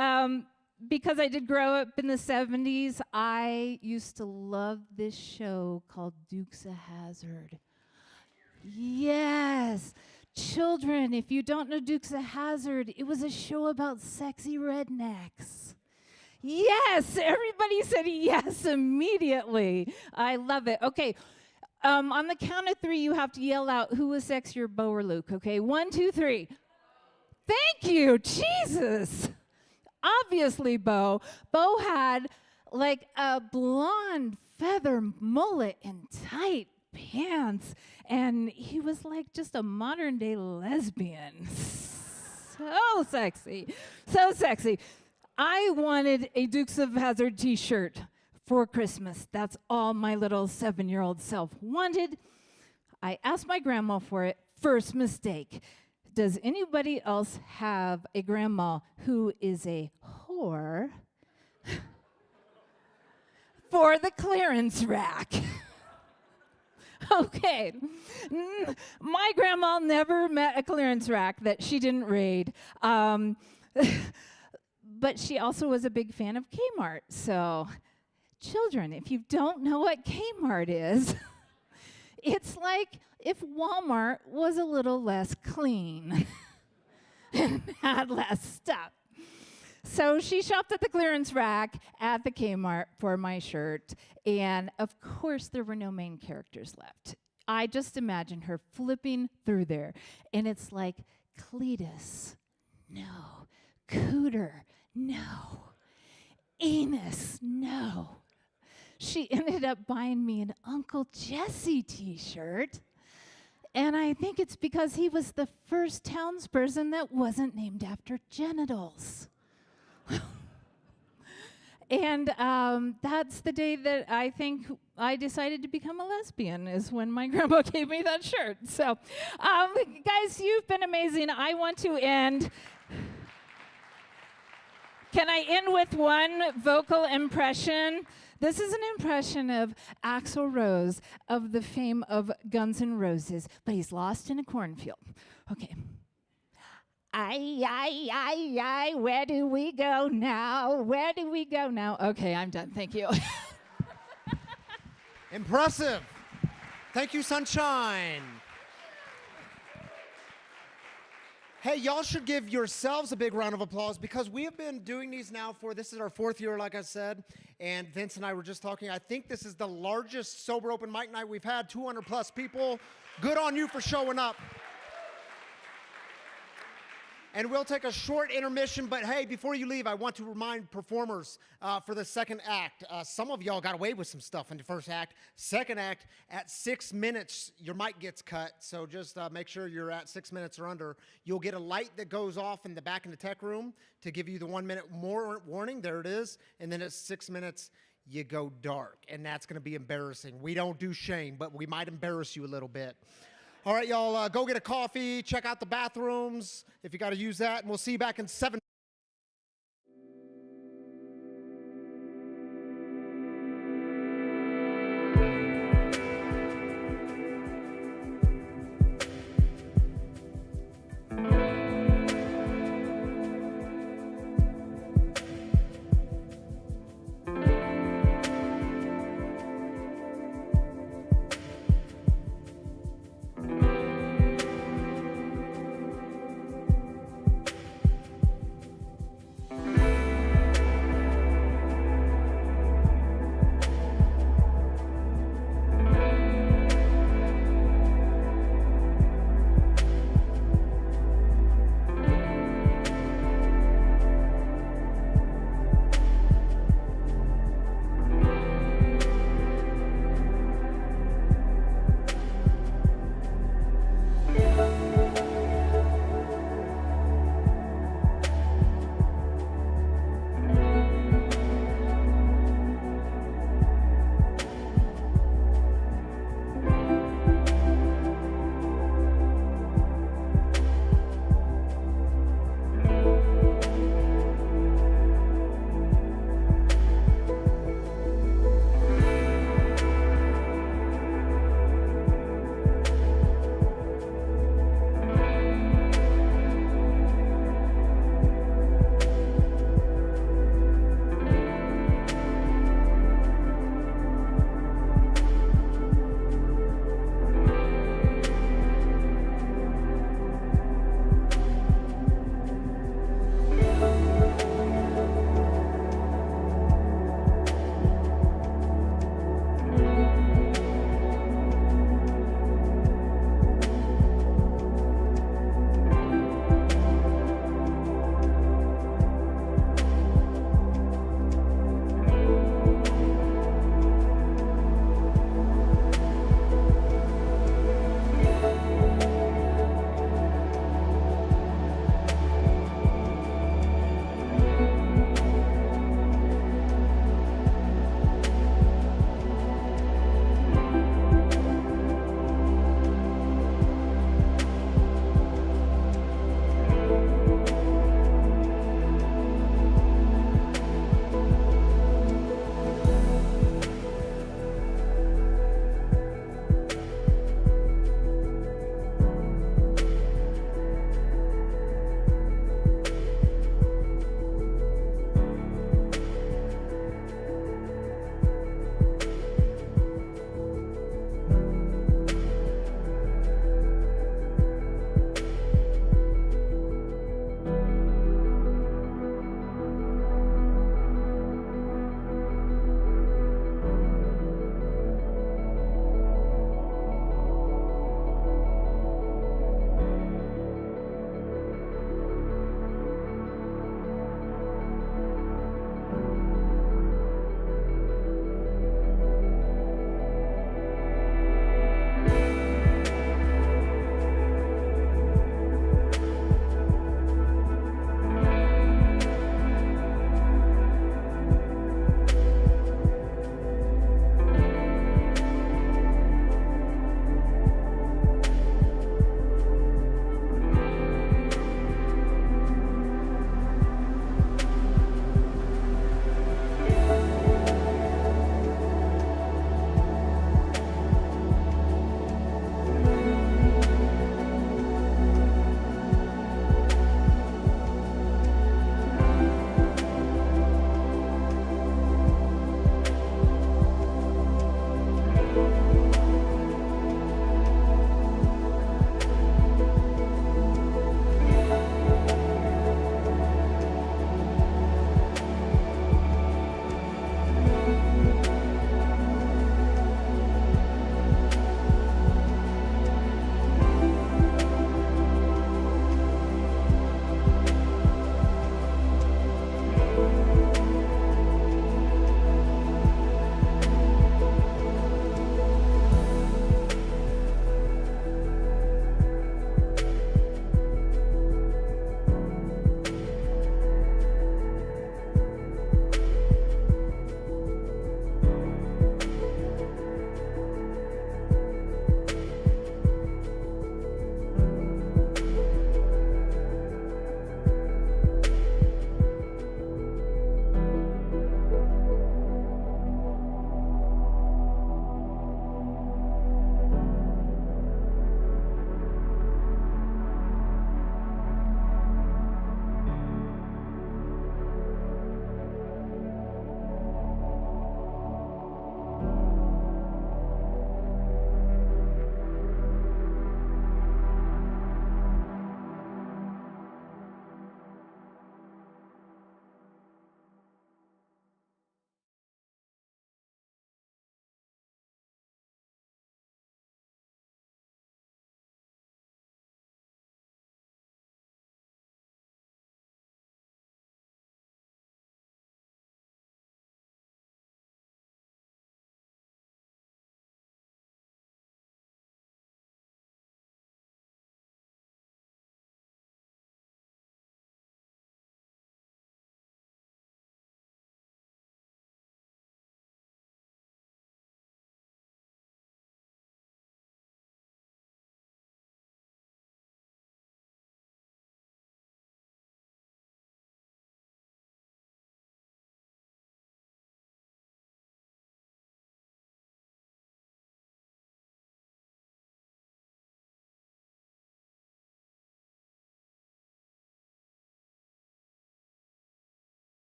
because I did grow up in the 70s, I used to love this show called Dukes of Hazzard. Yes. Children, if you don't know Dukes of Hazzard, it was a show about sexy rednecks. Yes, everybody said yes immediately. I love it. Okay, on the count of 3, you have to yell out who was sexier, Bo or Luke, okay? 1, 2, 3. Thank you, Jesus. Obviously, Bo. Bo had like a blonde feather mullet and tight pants, and he was like just a modern day lesbian. So sexy, so sexy. I wanted a Dukes of Hazzard t-shirt for Christmas. That's all my little 7-year-old self wanted. I asked my grandma for it. First mistake. Does anybody else have a grandma who is a whore for the clearance rack? Okay. My grandma never met a clearance rack that she didn't raid. But she also was a big fan of Kmart. So, children, if you don't know what Kmart is, it's like if Walmart was a little less clean and had less stuff. So she shopped at the clearance rack at the Kmart for my shirt, and of course there were no main characters left. I just imagine her flipping through there, and it's like, Cletus, no. Cooter, no. Enos, no. she ended up buying me an Uncle Jesse t-shirt. And I think it's because he was the first townsperson that wasn't named after genitals. And that's the day that I think I decided to become a lesbian, is when my grandma gave me that shirt. So, guys, you've been amazing. I want to end. Can I end with one vocal impression? This is an impression of Axl Rose of the fame of Guns N' Roses, but he's lost in a cornfield. Okay. I, where do we go now? Where do we go now? Okay, I'm done. Thank you. Impressive. Thank you, Sunshine. Hey, y'all should give yourselves a big round of applause because we have been doing these now this is our 4th year, like I said, and Vince and I were just talking. I think this is the largest sober open mic night we've had, 200 plus people. Good on you for showing up. And we'll take a short intermission, but hey, before you leave, I want to remind performers for the second act. Some of y'all got away with some stuff in the first act. Second act, at 6 minutes, your mic gets cut, so just make sure you're at 6 minutes or under. You'll get a light that goes off in the back in the tech room to give you the 1 minute more warning. There it is. And then at 6 minutes, you go dark, and that's going to be embarrassing. We don't do shame, but we might embarrass you a little bit. All right, y'all, go get a coffee, check out the bathrooms if you got to use that, and we'll see you back in 7.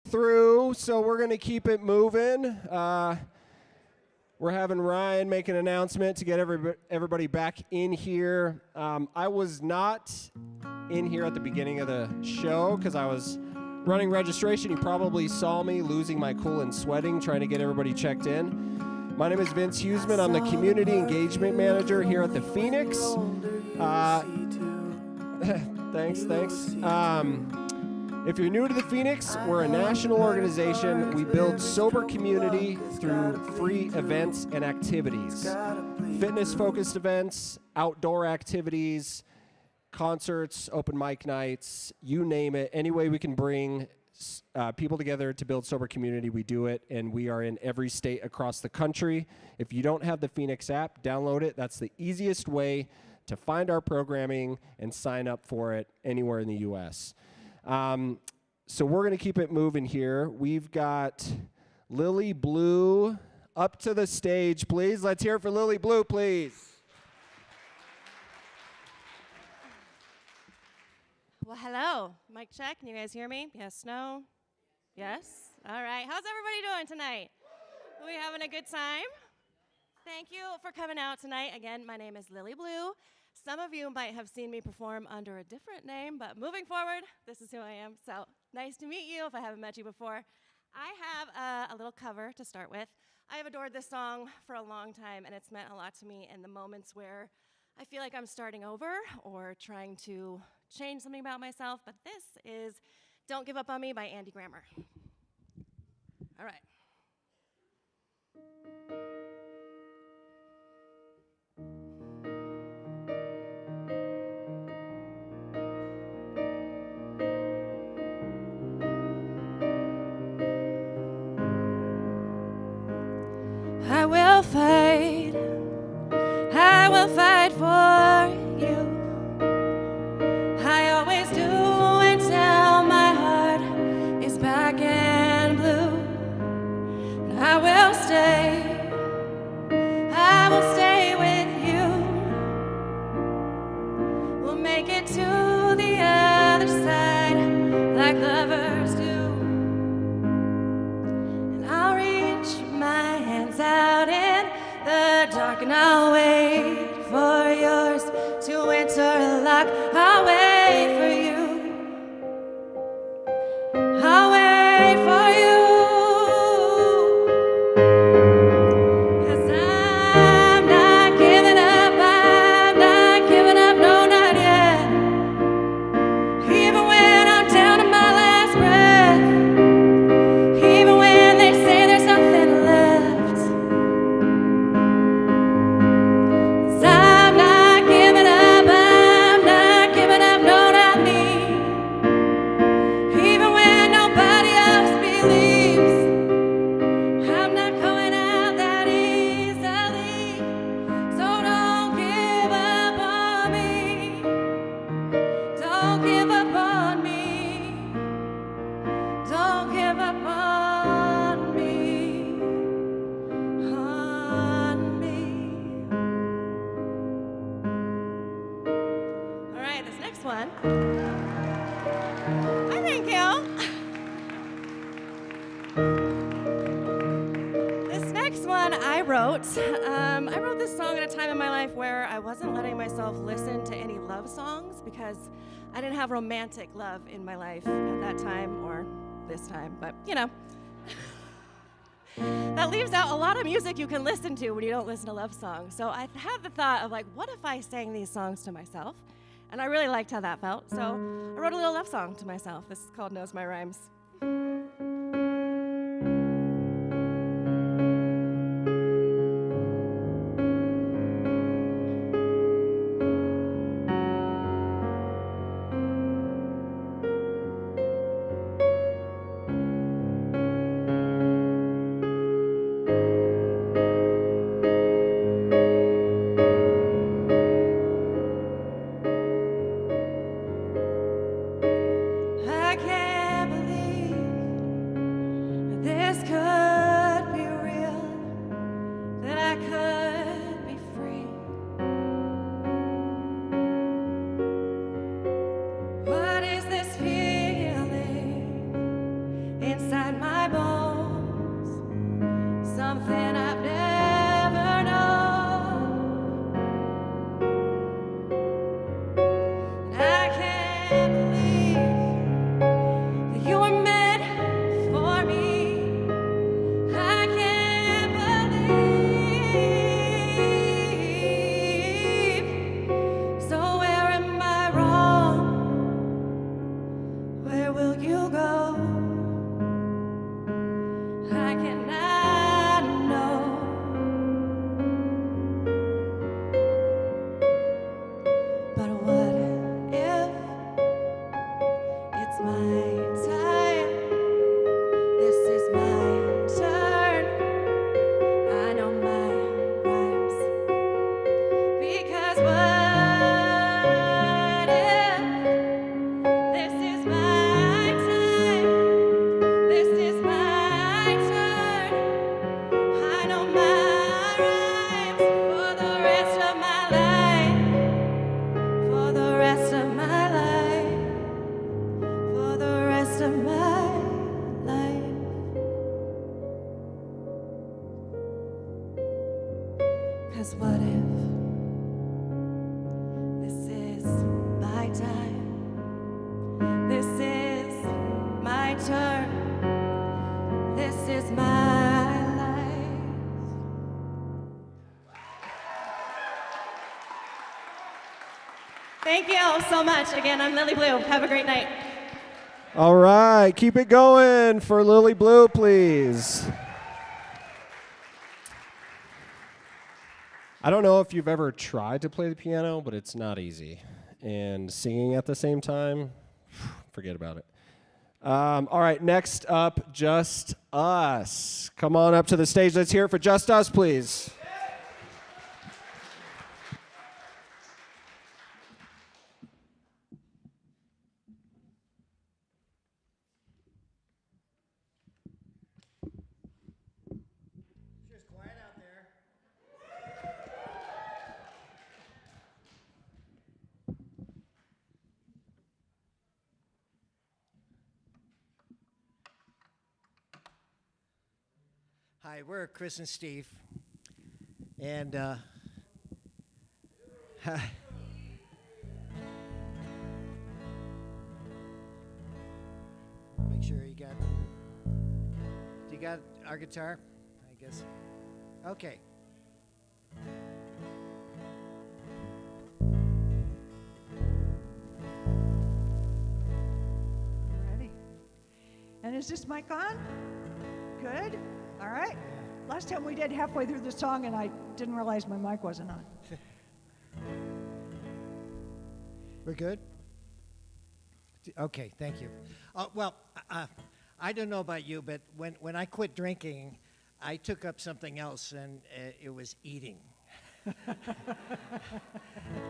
through, so we're going to keep it moving. We're having Ryan make an announcement to get everybody back in here. I was not in here at the beginning of the show because I was running registration. You probably saw me losing my cool and sweating trying to get everybody checked in. My name is Vince Huseman. I'm the Community Engagement Manager here at the Phoenix. Thanks. If you're new to the Phoenix, we're a national organization. We build sober community through free events and activities. Fitness-focused events, outdoor activities, concerts, open mic nights, you name it. Any way we can bring people together to build sober community, we do it, and we are in every state across the country. If you don't have the Phoenix app, download it. That's the easiest way to find our programming and sign up for it anywhere in the U.S. So we're going to keep it moving here. We've got Lily Blue up to the stage, please. Let's hear it for Lily Blue, please. Well, hello. Mic check. Can you guys hear me? Yes, no? Yes? All right. How's everybody doing tonight? Are we having a good time? Thank you for coming out tonight. Again, my name is Lily Blue. Some of you might have seen me perform under a different name, but moving forward, this is who I am. So nice to meet you if I haven't met you before. I have a little cover to start with. I have adored this song for a long time, and it's meant a lot to me in the moments where I feel like I'm starting over or trying to change something about myself. But this is Don't Give Up on Me by Andy Grammer. All right. I will fight for you. I always do until my heart is black and blue. And I will stay with you. We'll make it to the other side like lovers do. And I'll reach my hands out in the dark, and I'll wait for yours to interlock. I'll wait for you. I'll wait for you. 'Cause I'm not giving up. I'm not giving up. No, not yet. Even when I'm down to my last breath. Even when they say there's nothing left. I'm not giving up, no, not me. Even when nobody else believes, I'm not going out that easily. So don't give up on me. Don't give up on me. Don't give up on me. On me. All right, this next one. Hi, thank you. This next one I wrote. I wrote this song at a time in my life where I wasn't letting myself listen to any love songs because I didn't have romantic love in my life at that time or this time, but you know. That leaves out a lot of music you can listen to when you don't listen to love songs. So I had the thought of like, what if I sang these songs to myself? And I really liked how that felt. So I wrote a little love song to myself. This is called Knows My Rhymes. I can't believe will you go? I cannot know. But what if it's my time? This is my turn. I know my rhymes. Because what if this is my time? This is my turn. I know my rhymes for the rest of my life. For the rest of my life. For the rest of my life. 'Cause what if this is my time? This is my turn. This is my life. Thank you so much. Again, I'm Lily Blue. Have a great night. All right, keep it going for Lily Blue, please. I don't know if you've ever tried to play the piano, but it's not easy. And singing at the same time, forget about it. All right, next up, Just Us. Come on up to the stage. Let's hear it for Just Us, please. Just quiet out there. Hi, we're Chris and Steve, and make sure you got. You got our guitar, I guess. Okay. Ready. And is this mic on? Good. All right. Last time we did halfway through the song and I didn't realize my mic wasn't on. We're good? Okay, thank you. I don't know about you, but when I quit drinking, I took up something else, and it was eating.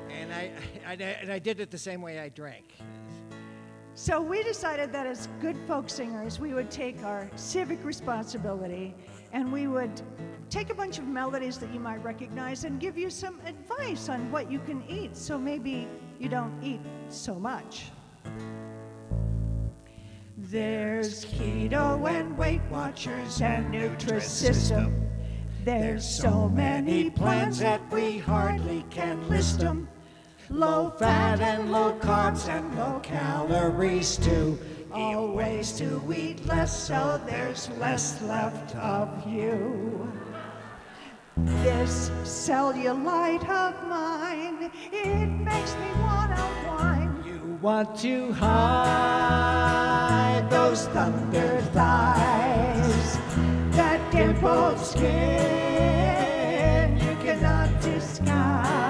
And I did it the same way I drank. So we decided that as good folk singers, we would take our civic responsibility and we would take a bunch of melodies that you might recognize and give you some advice on what you can eat so maybe you don't eat so much. There's keto and Weight Watchers and Nutrisystem. There's so many plans that we hardly can list them. Low fat and low carbs and low calories too. All ways to eat less so there's less left of you. This cellulite of mine, it makes me wanna whine. You want to hide those thunder thighs, that dimpled skin you cannot disguise.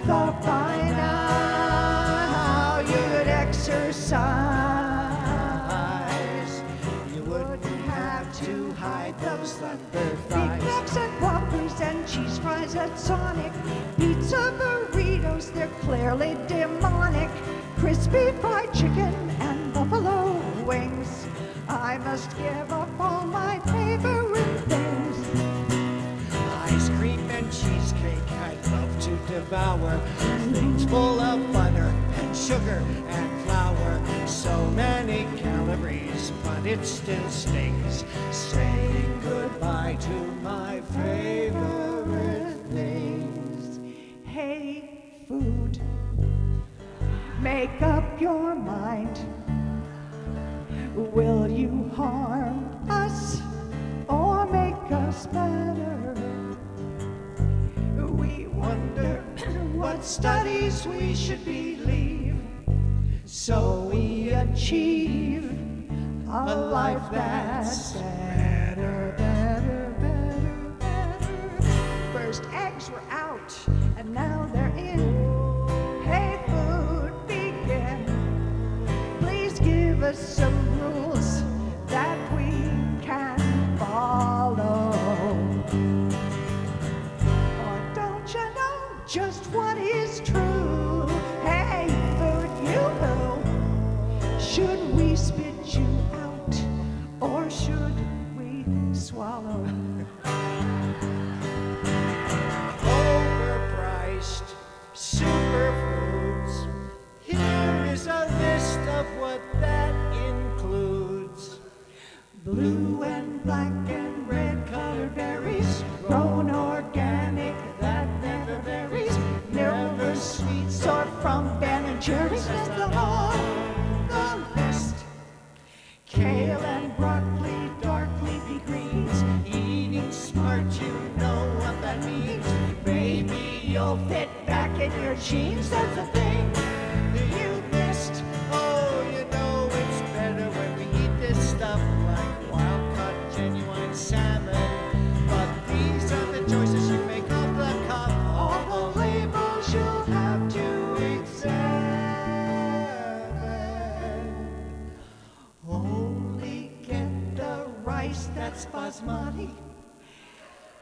Thought by now you'd exercise. You wouldn't have to hide those thunder thighs. Big Macs and Whoppers and cheese fries at Sonic. Pizza burritos, they're clearly demonic. Crispy fried chicken and buffalo wings. I must give up all my favorite things. Ice cream and cheesecake I'd love to devour. Things full of butter and sugar and flour. So many calories, but it still stings. Saying goodbye to my favorite things. Hey, food, make up your mind. Will you harm us or make us better? We wonder what studies we should believe. so we achieve a life that's better, better, better, better. First eggs were out, and now they're in. Hey, food, begin. Please give us some rules that we can follow. Or don't you know just what is true? Hey, food, you know. Should we spit you out, or should we swallow? Overpriced superfoods. Here is a list of what that includes. Blue and black and red colored berries, grown organic, that never varies. Never sweets or from Ben & Jerry's. That's the whole the list. Kale and broccoli, dark leafy greens. Eating smart, you know what that means. Maybe you'll fit back in your jeans. That's the thing you missed. Oh, you know it's better when we eat this stuff like wild-caught, genuine salmon. But these are the choices you make off the cuff. All the labels you'll have to examine. Only get the rice that's basmati.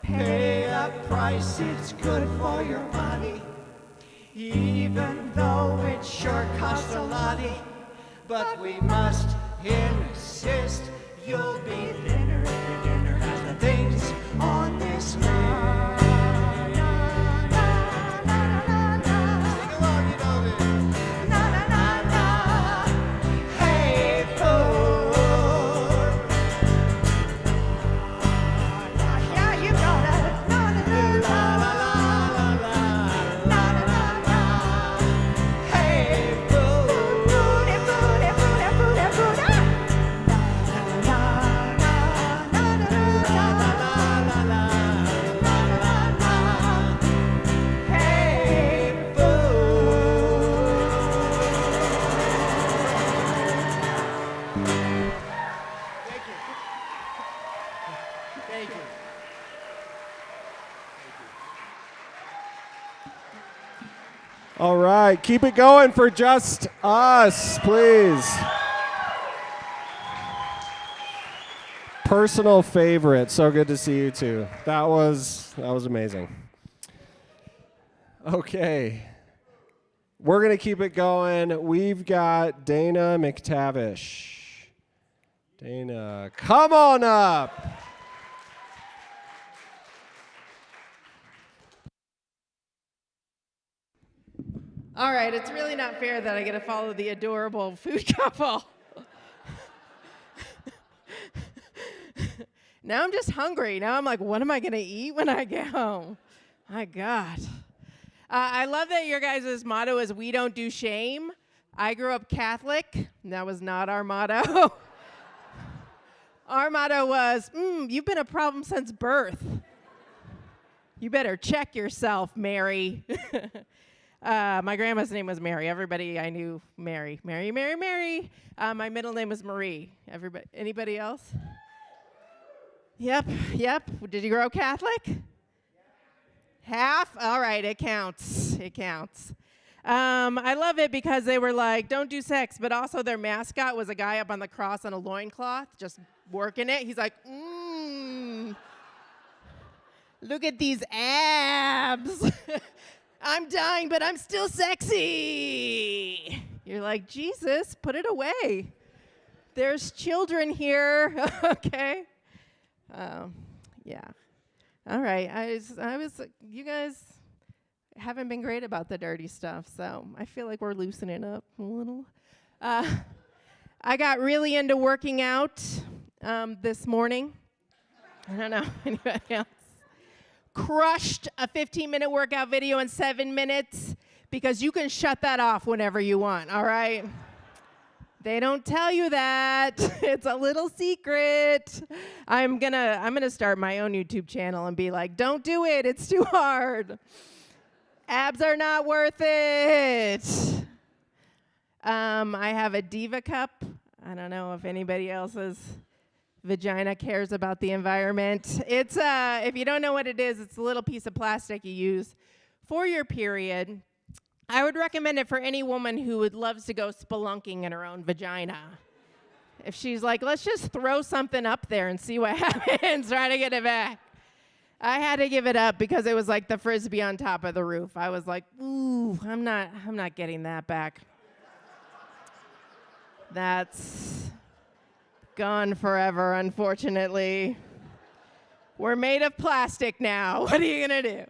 Pay a price, it's good for your body. Even though it sure costs a lottie. But we must insist you'll be thinner if your dinner has the things On this line. Sing along, you know this. Na na na na. Hey, food. Yeah, you got it. Na na na na. Na na na na. Hey, food. Food, food, food, food, food. Na na na na na na na. Hey, Thank you. All right, keep it going for just us, please. Personal favorite. So good to see you too. That was amazing. Okay. We're going to keep it going. We've got Dana McTavish. Dana, come on up. All right, it's really not fair that I get to follow the adorable food couple. Now I'm just hungry. Now I'm like, what am I going to eat when I get home? My God. I love that your guys' motto is we don't do shame. I grew up Catholic. That was not our motto. Our motto was, you've been a problem since birth. You better check yourself, Mary. My grandma's name was Mary. Everybody I knew, Mary. Mary, Mary, Mary. My middle name was Marie. Anybody else? Yep. Did you grow up Catholic? Half? All right, it counts. I love it because they were like, don't do sex, but also their mascot was a guy up on the cross on a loincloth, just working it. He's like, look at these abs. I'm dying, but I'm still sexy. You're like, Jesus, put it away. There's children here, okay? Yeah. All right, I was, you guys haven't been great about the dirty stuff, so I feel like we're loosening up a little. I got really into working out this morning. I don't know, anybody else? Crushed a 15-minute workout video in 7 minutes because you can shut that off whenever you want, all right? They don't tell you that. It's a little secret. I'm gonna start my own YouTube channel and be like, don't do it, it's too hard. Abs are not worth it. I have a Diva cup. I don't know if anybody else's vagina cares about the environment. It's, if you don't know what it is, it's a little piece of plastic you use for your period. I would recommend it for any woman who loves to go spelunking in her own vagina. If she's like, let's just throw something up there and see what happens, try to get it back. I had to give it up because it was like the Frisbee on top of the roof. I was like, ooh, I'm not getting that back. That's gone forever, unfortunately. We're made of plastic now. What are you gonna do?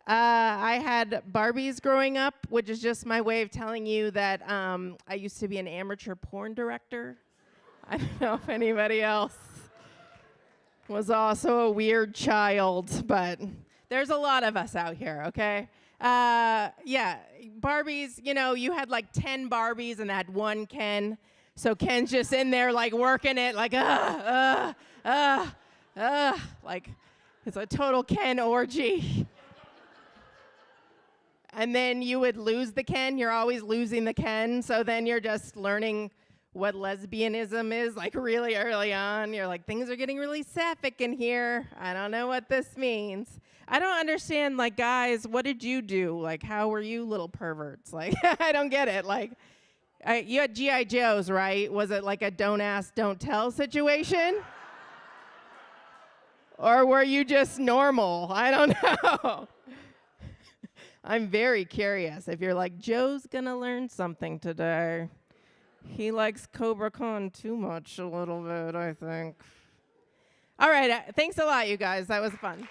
I had Barbies growing up, which is just my way of telling you that I used to be an amateur porn director. I don't know if anybody else was also a weird child, but there's a lot of us out here, okay? Yeah, Barbies, you know, you had like 10 Barbies and that one Ken. So Ken's just in there like working it like, like it's a total Ken orgy. And then you would lose the Ken. You're always losing the Ken. So then you're just learning what lesbianism is, like really early on. You're like, things are getting really sapphic in here. I don't know what this means. I don't understand, like, guys, what did you do? Like, how were you little perverts? Like, I don't get it. Like, you had G.I. Joes, right? Was it like a don't ask, don't tell situation? Or were you just normal? I don't know. I'm very curious. If you're like, Joe's gonna learn something today. He likes Cobra Khan too much a little bit, I think. All right, thanks a lot, you guys. That was fun.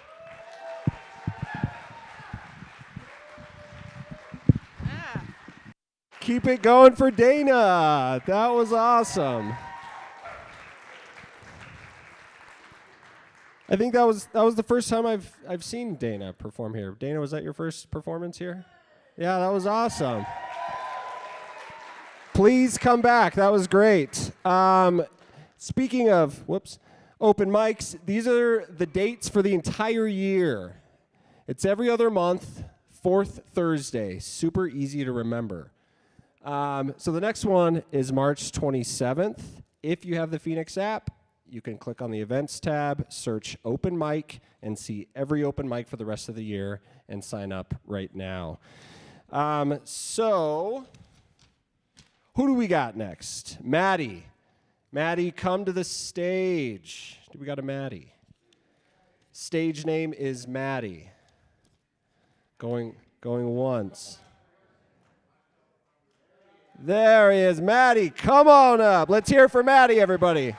Keep it going for Dana. That was awesome. I think that was the first time I've seen Dana perform here. Dana, was that your first performance here? Yeah, that was awesome. Please come back. That was great. Speaking of, open mics, these are the dates for the entire year. It's every other month, 4th Thursday. Super easy to remember. So the next one is March 27th. If you have the Phoenix app, you can click on the events tab, search open mic, and see every open mic for the rest of the year and sign up right now. So who do we got next? Maddie. Maddie, come to the stage. Do we got a Maddie? Stage name is Maddie. Going once. There he is, Maddie. Come on up. Let's hear it for Maddie, everybody.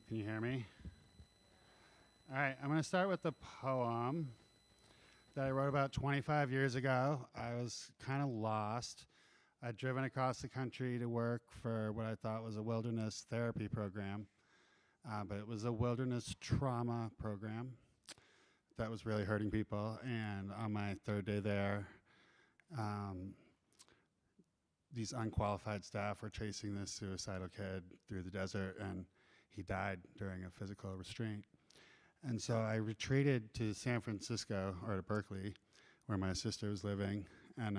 Can you hear me? All right, I'm going to start with a poem that I wrote about 25 years ago. I was kind of lost. I'd driven across the country to work for what I thought was a wilderness therapy program, but it was a wilderness trauma program that was really hurting people. And on my 3rd day there, these unqualified staff were chasing this suicidal kid through the desert, and he died during a physical restraint. And so I retreated to San Francisco, or to Berkeley, where my sister was living. And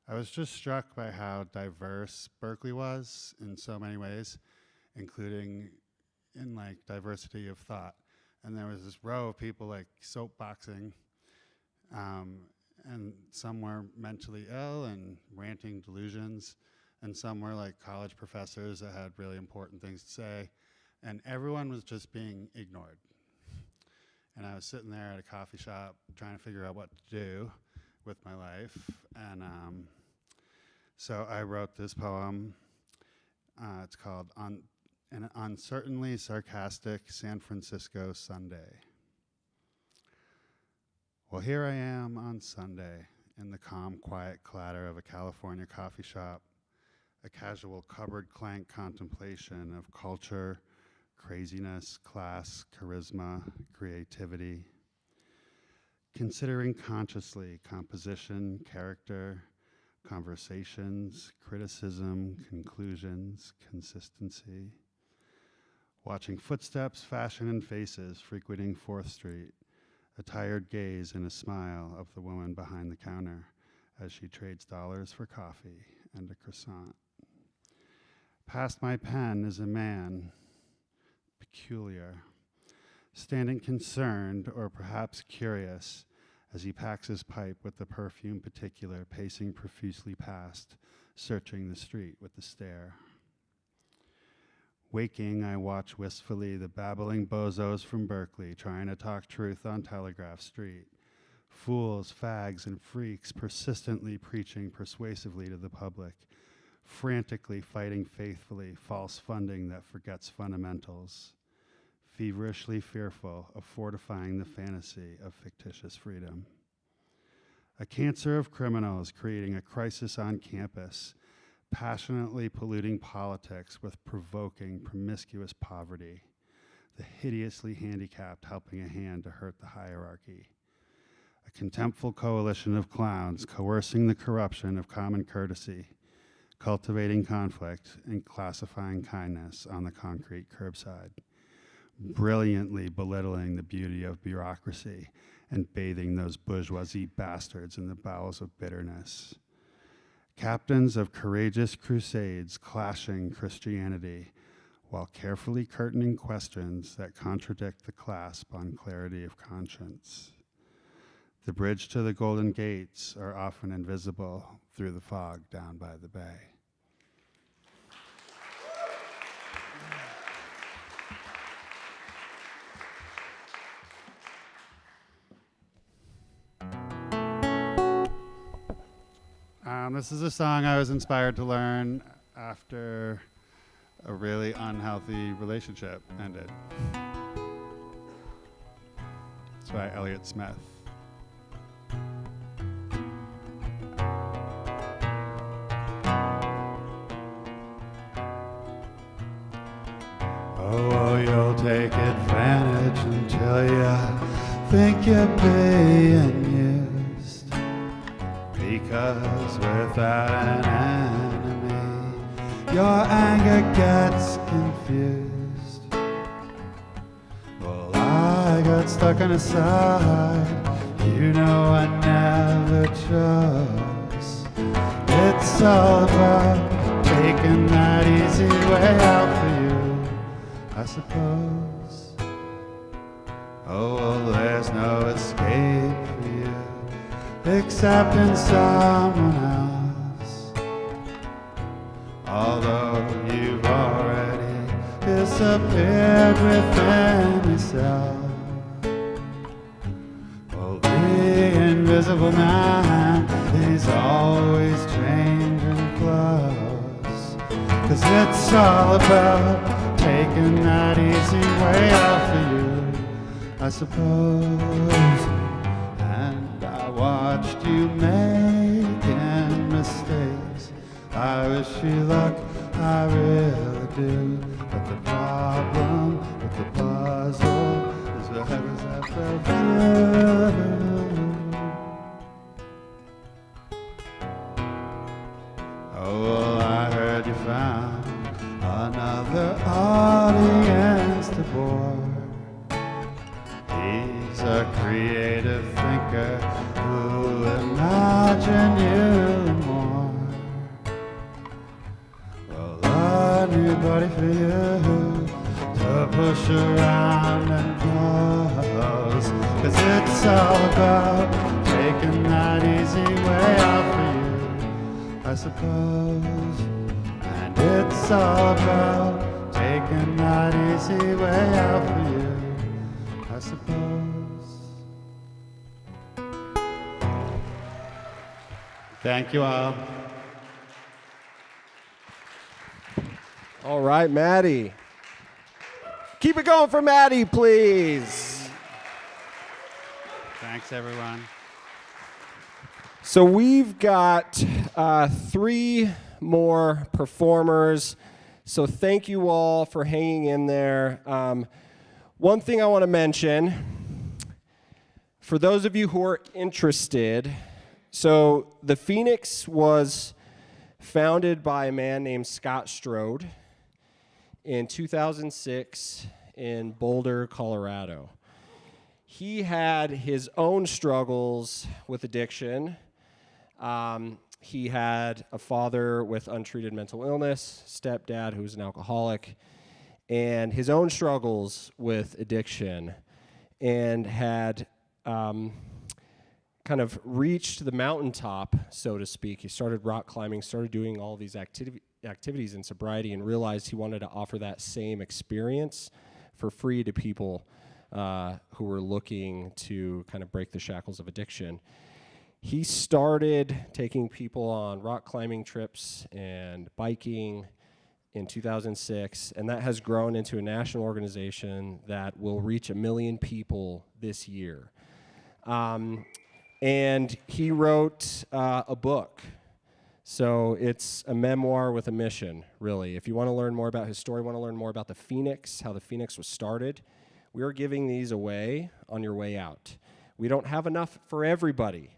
I was just struck by how diverse Berkeley was in so many ways, including in like diversity of thought. And there was this row of people like soapboxing, and some were mentally ill and ranting delusions, and some were like college professors that had really important things to say. And everyone was just being ignored. And I was sitting there at a coffee shop trying to figure out what to do with my life. And so I wrote this poem. It's called An Uncertainly Sarcastic San Francisco Sunday. Well, here I am on Sunday in the calm, quiet clatter of a California coffee shop, a casual cupboard clank contemplation of culture, craziness, class, charisma, creativity, considering consciously composition, character, conversations, criticism, conclusions, consistency, watching footsteps, fashion, and faces frequenting 4th Street, a tired gaze and a smile of the woman behind the counter as she trades dollars for coffee and a croissant. Past my pen is a man, peculiar, standing concerned or perhaps curious as he packs his pipe with the perfume particular, pacing profusely past, searching the street with a stare. Waking, I watch wistfully the babbling bozos from Berkeley trying to talk truth on Telegraph Street. Fools, fags, and freaks persistently preaching persuasively to the public, frantically fighting faithfully false funding that forgets fundamentals, feverishly fearful of fortifying the fantasy of fictitious freedom. A cancer of criminals creating a crisis on campus, passionately polluting politics with provoking promiscuous poverty, the hideously handicapped helping a hand to hurt the hierarchy. A contemptful coalition of clowns coercing the corruption of common courtesy, cultivating conflict and classifying kindness on the concrete curbside, brilliantly belittling the beauty of bureaucracy and bathing those bourgeoisie bastards in the bowels of bitterness. Captains of courageous crusades clashing Christianity while carefully curtaining questions that contradict the clasp on clarity of conscience. The bridge to the Golden Gates are often invisible through the fog down by the bay. This is a song I was inspired to learn after a really unhealthy relationship ended. It's by Elliott Smith. Oh, you'll take advantage until you think you're being used. Because without an enemy, your anger gets confused. Well, I got stuck on a side, you know I never chose. It's all about taking that easy way out for you, I suppose. Oh, well, there's no escape for you, except in someone else. Although you've already disappeared within yourself. Well, the invisible man, he's always changing clothes. 'Cause it's all about taking that easy way out for you, I suppose. And I watched you making mistakes. I wish you luck, I really do. But the problem with the puzzle is the heavens that fell through. Oh, well, I heard you found another audience to bore. He's a creative thinker who'll imagine you more. Well, a new body for you to push around and close. 'Cause it's all about taking that easy way out for you, I suppose. And it's all about taking that easy way out for you, I suppose. Thank you all. All right, Maddie. Keep it going for Maddie, please. Thanks, everyone. So we've got 3 more performers. So thank you all for hanging in there. One thing I want to mention, for those of you who are interested, so the Phoenix was founded by a man named Scott Strode in 2006 in Boulder, Colorado. He had his own struggles with addiction. He had a father with untreated mental illness, stepdad who was an alcoholic, and his own struggles with addiction, and had kind of reached the mountaintop, so to speak. He started rock climbing, started doing all these activities in sobriety, and realized he wanted to offer that same experience for free to people who were looking to kind of break the shackles of addiction. He started taking people on rock climbing trips and biking in 2006, and that has grown into a national organization that will reach 1 million people this year. And he wrote a book. So it's a memoir with a mission, really. If you want to learn more about his story, want to learn more about the Phoenix, how the Phoenix was started, we are giving these away on your way out. We don't have enough for everybody,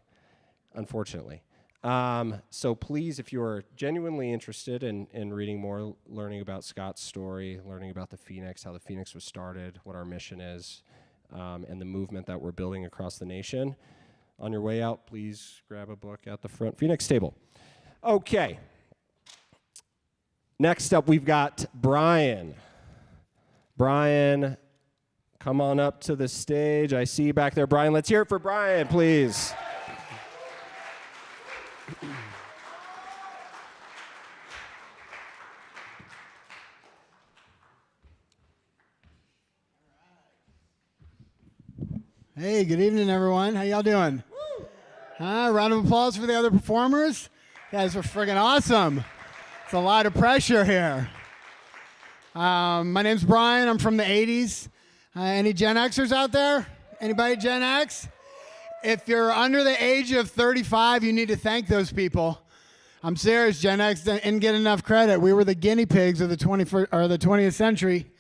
unfortunately. So please, if you are genuinely interested in reading more, learning about Scott's story, learning about the Phoenix, how the Phoenix was started, what our mission is, and the movement that we're building across the nation, on your way out, please grab a book at the front Phoenix table. Okay. Next up, we've got Brian. Brian, come on up to the stage. I see you back there, Brian. Let's hear it for Brian, please. Hey, good evening, everyone. How y'all doing? Round of applause for the other performers. You guys are friggin' awesome. It's a lot of pressure here. My name's Brian. I'm from the 80s. Any Gen Xers out there? Anybody Gen X? If you're under the age of 35, you need to thank those people. I'm serious. Gen X didn't get enough credit. We were the guinea pigs of the 20th century.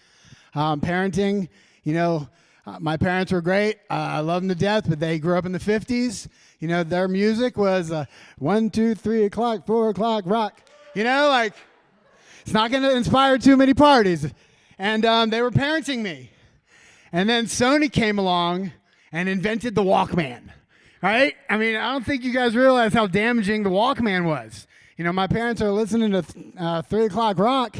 Parenting, you know, my parents were great. I love them to death, but they grew up in the 50s. You know, their music was 1, 2, 3 o'clock, 4 o'clock rock. You know, like, it's not going to inspire too many parties. And they were parenting me. And then Sony came along and invented the Walkman, right? I mean, I don't think you guys realize how damaging the Walkman was. You know, my parents are listening to 3 o'clock rock.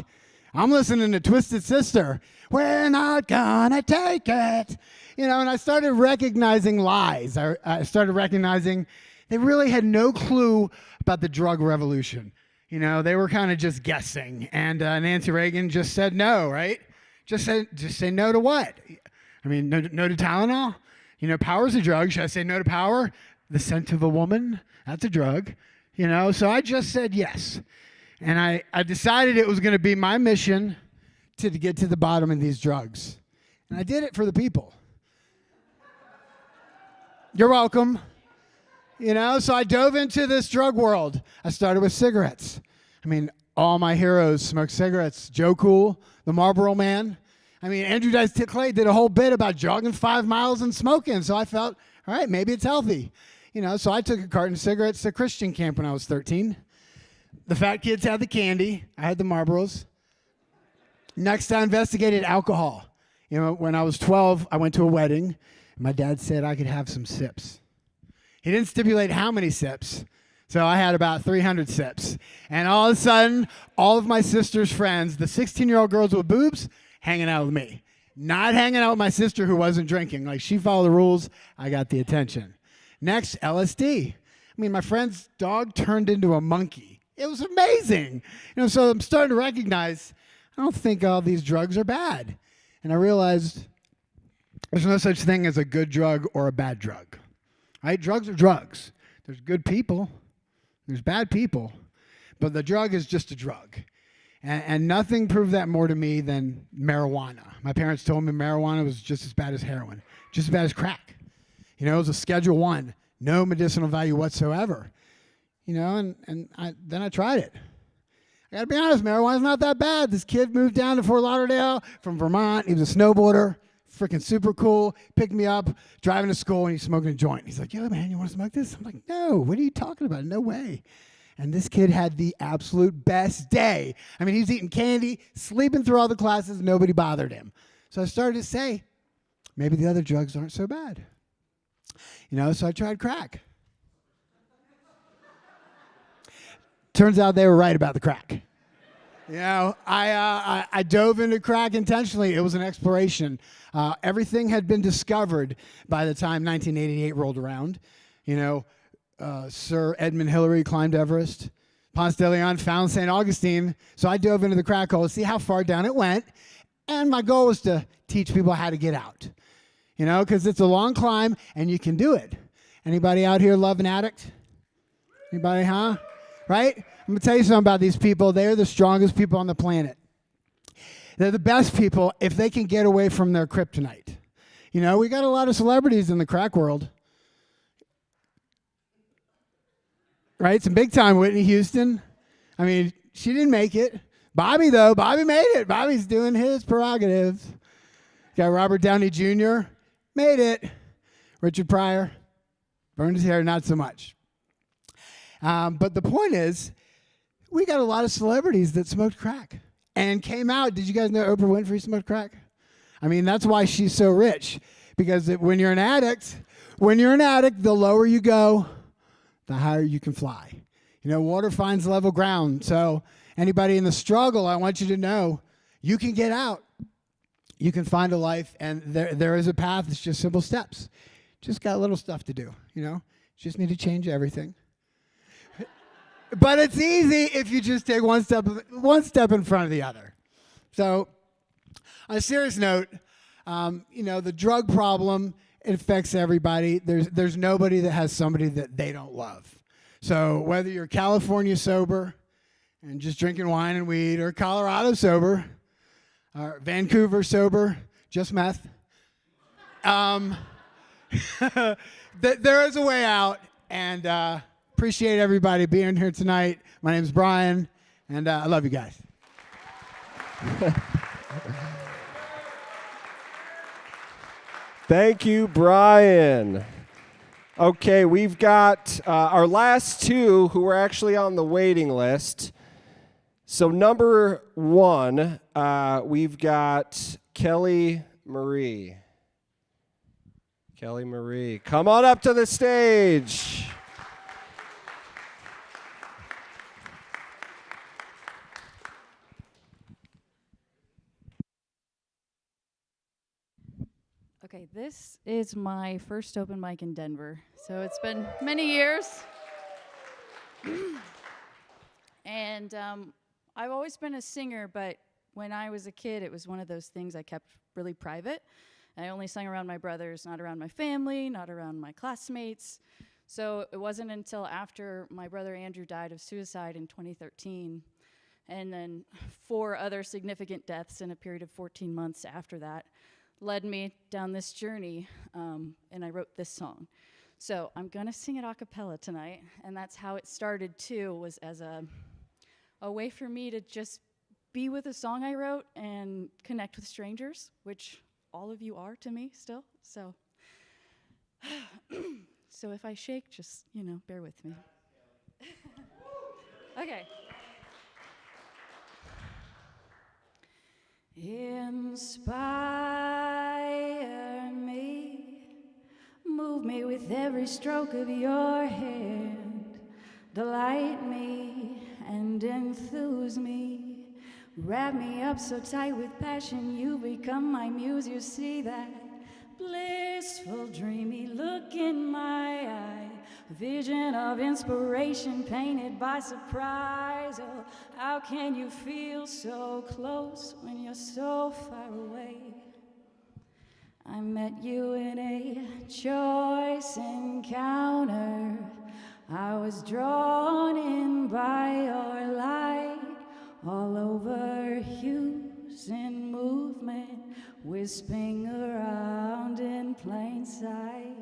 I'm listening to Twisted Sister. We're not gonna take it. You know, and I started recognizing lies. I started recognizing they really had no clue about the drug revolution. You know, they were kind of just guessing. And Nancy Reagan just said no, right? Just say no to what? I mean, no to Tylenol? You know, power's a drug. Should I say no to power? The scent of a woman? That's a drug. You know, so I just said yes. And I decided it was going to be my mission to get to the bottom of these drugs. And I did it for the people. You're welcome. You know, so I dove into this drug world. I started with cigarettes. I mean, all my heroes smoked cigarettes. Joe Cool, the Marlboro Man. I mean, Andrew Dice Clay did a whole bit about jogging 5 miles and smoking. So I felt, all right, maybe it's healthy. You know, so I took a carton of cigarettes to Christian camp when I was 13. The fat kids had the candy. I had the Marlboros. Next, I investigated alcohol. You know, when I was 12, I went to a wedding. My dad said I could have some sips. He didn't stipulate how many sips, so I had about 300 sips. And all of a sudden, all of my sister's friends, the 16-year-old girls with boobs, hanging out with me. Not hanging out with my sister who wasn't drinking. Like, she followed the rules. I got the attention. Next, LSD. I mean, my friend's dog turned into a monkey. It was amazing. You know, so I'm starting to recognize I don't think all these drugs are bad. And I realized there's no such thing as a good drug or a bad drug. Right? Drugs are drugs. There's good people. There's bad people. But the drug is just a drug. And nothing proved that more to me than marijuana. My parents told me marijuana was just as bad as heroin, just as bad as crack. You know, it was a Schedule 1, no medicinal value whatsoever. You know, then I tried it. I gotta be honest, marijuana's not that bad. This kid moved down to Fort Lauderdale from Vermont. He was a snowboarder, freaking super cool. Picked me up, driving to school, and he's smoking a joint. He's like, yo, man, you want to smoke this? I'm like, no, what are you talking about? No way. And this kid had the absolute best day. I mean, he was eating candy, sleeping through all the classes, nobody bothered him. So I started to say, maybe the other drugs aren't so bad. You know, so I tried crack. Turns out they were right about the crack. You know, I dove into crack intentionally. It was an exploration. Everything had been discovered by the time 1988 rolled around. You know, Sir Edmund Hillary climbed Everest. Ponce de Leon found St. Augustine. So I dove into the crack hole to see how far down it went. And my goal was to teach people how to get out. You know, because it's a long climb and you can do it. Anybody out here love an addict? Anybody, huh? Right? I'm going to tell you something about these people. They're the strongest people on the planet. They're the best people if they can get away from their kryptonite. You know, we got a lot of celebrities in the crack world. Right? Some big time Whitney Houston. I mean, she didn't make it. Bobby, though, Bobby made it. Bobby's doing his prerogative. Got Robert Downey Jr. Made it. Richard Pryor. Burned his hair, not so much. But the point is, we got a lot of celebrities that smoked crack and came out. Did you guys know Oprah Winfrey smoked crack? I mean, that's why she's so rich. Because when you're an addict, the lower you go, the higher you can fly. You know, water finds level ground. So anybody in the struggle, I want you to know, you can get out. You can find a life, and there is a path. It's just simple steps. Just got little stuff to do, you know. Just need to change everything. But it's easy if you just take one step in front of the other. So on a serious note, you know, the drug problem, it affects everybody. There's nobody that has somebody that they don't love. So whether you're California sober and just drinking wine and weed, or Colorado sober, or Vancouver sober, just meth, there is a way out, and appreciate everybody being here tonight. My name's Brian, and I love you guys. Thank you, Brian. Okay, we've got our last two who are actually on the waiting list. So number one, we've got Kelly Marie. Kelly Marie, come on up to the stage. Okay, this is my first open mic in Denver, so it's been many years. And I've always been a singer, but when I was a kid, it was one of those things I kept really private. I only sang around my brothers, not around my family, not around my classmates. So it wasn't until after my brother Andrew died of suicide in 2013, and then 4 other significant deaths in a period of 14 months after that, led me down this journey, and I wrote this song. So I'm gonna sing it a cappella tonight, and that's how it started too, was as a way for me to just be with a song I wrote and connect with strangers, which all of you are to me still, so. So if I shake, just, you know, bear with me. Okay. Inspire me, move me with every stroke of your hand, delight me and enthuse me, wrap me up so tight with passion, you become my muse. You see that blissful, dreamy look in my eye, a vision of inspiration painted by surprise. Oh, how can you feel so close when you're so far away? I met you in a choice encounter. I was drawn in by your light, all over hues and movement, wisping around in plain sight.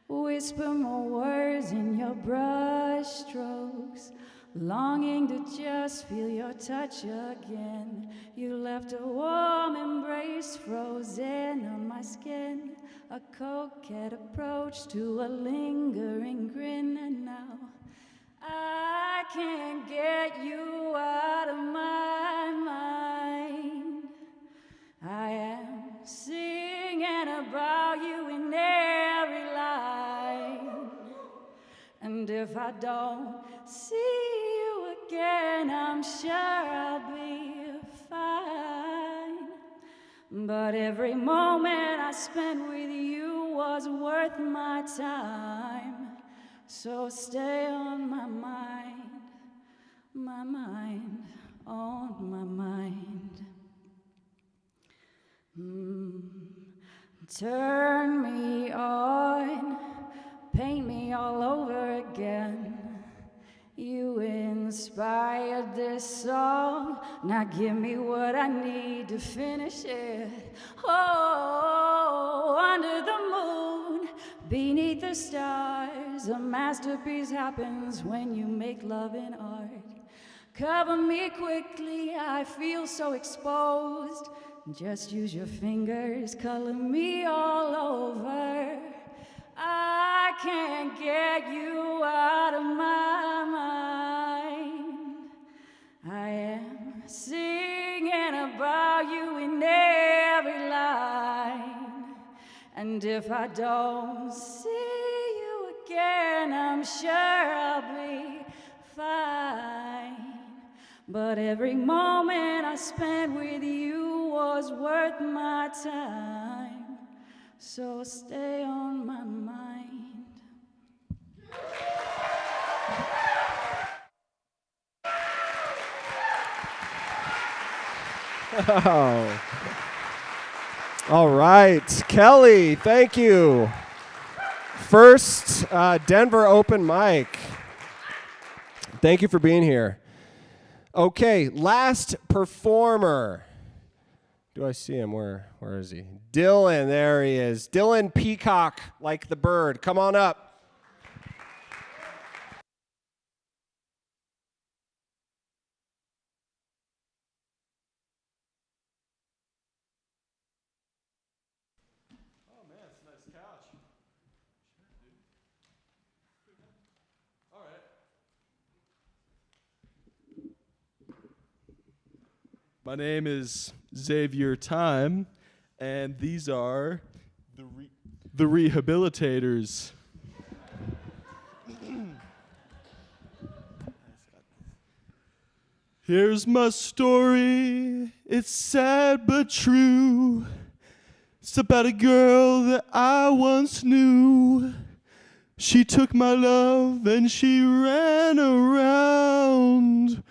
Whisper more words in your brush strokes, longing to just feel your touch again. You left a warm embrace frozen on my skin, a coquette approach to a lingering grin, and now I can't get you out of my mind. I am singing about you in every line, and if I don't see you again, I'm sure I'll be fine. But every moment I spent with you was worth my time. So stay on my mind, on my mind. Turn me on, paint me all over again. You inspired this song, now give me what I need to finish it. Oh, under the moon, beneath the stars, a masterpiece happens when you make love in art. Cover me quickly, I feel so exposed. Just use your fingers, color me all over. I can't get you out of my mind. I am singing about you in every line. And if I don't see you again, I'm sure I'll be fine. But every moment I spent with you was worth my time. So stay on my mind. Oh. All right, Kelly, thank you. First, Denver open mic. Thank you for being here. Okay, last performer. Do I see him? Where is he? Dylan, there he is. Dylan Peacock, like the bird. Come on up. Oh man, it's a nice couch. All right. My name is Xavier Time, and these are the Rehabilitators. Here's my story, it's sad but true. It's about a girl that I once knew. She took my love and she ran around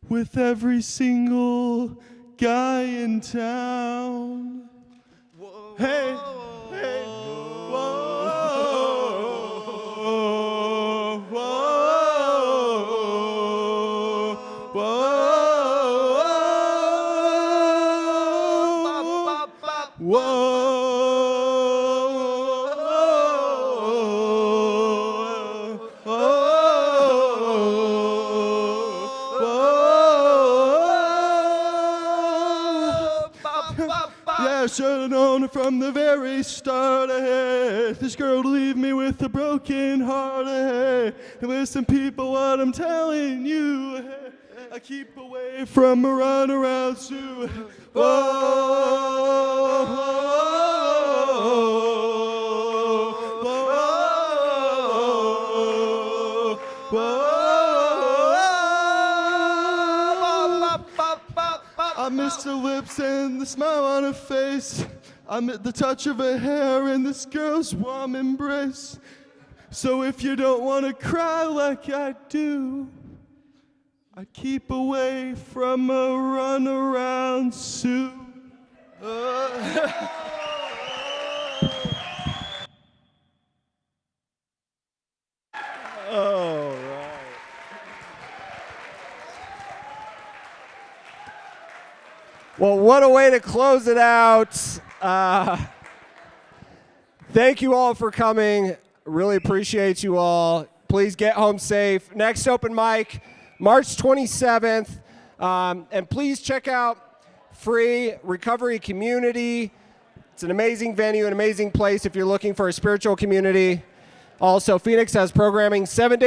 with every single guy in town. Whoa, hey, whoa, hey, whoa, whoa, whoa, whoa, whoa. I should've known it from the very start. Hey, this girl to leave me with a broken heart. Hey, listen, people, what I'm telling you. Hey, I keep away from a runaround Sue. Whoa, whoa, whoa. I miss her lips and the smile on her face. I miss the touch of her hair and this girl's warm embrace. So if you don't want to cry like I do, I keep away from a runaround Sue. All right. Well, what a way to close it out. Thank you all for coming. Really appreciate you all. Please get home safe. Next open mic, March 27th. And please check out Free Recovery Community. It's an amazing venue, an amazing place if you're looking for a spiritual community. Also, Phoenix has programming 7 days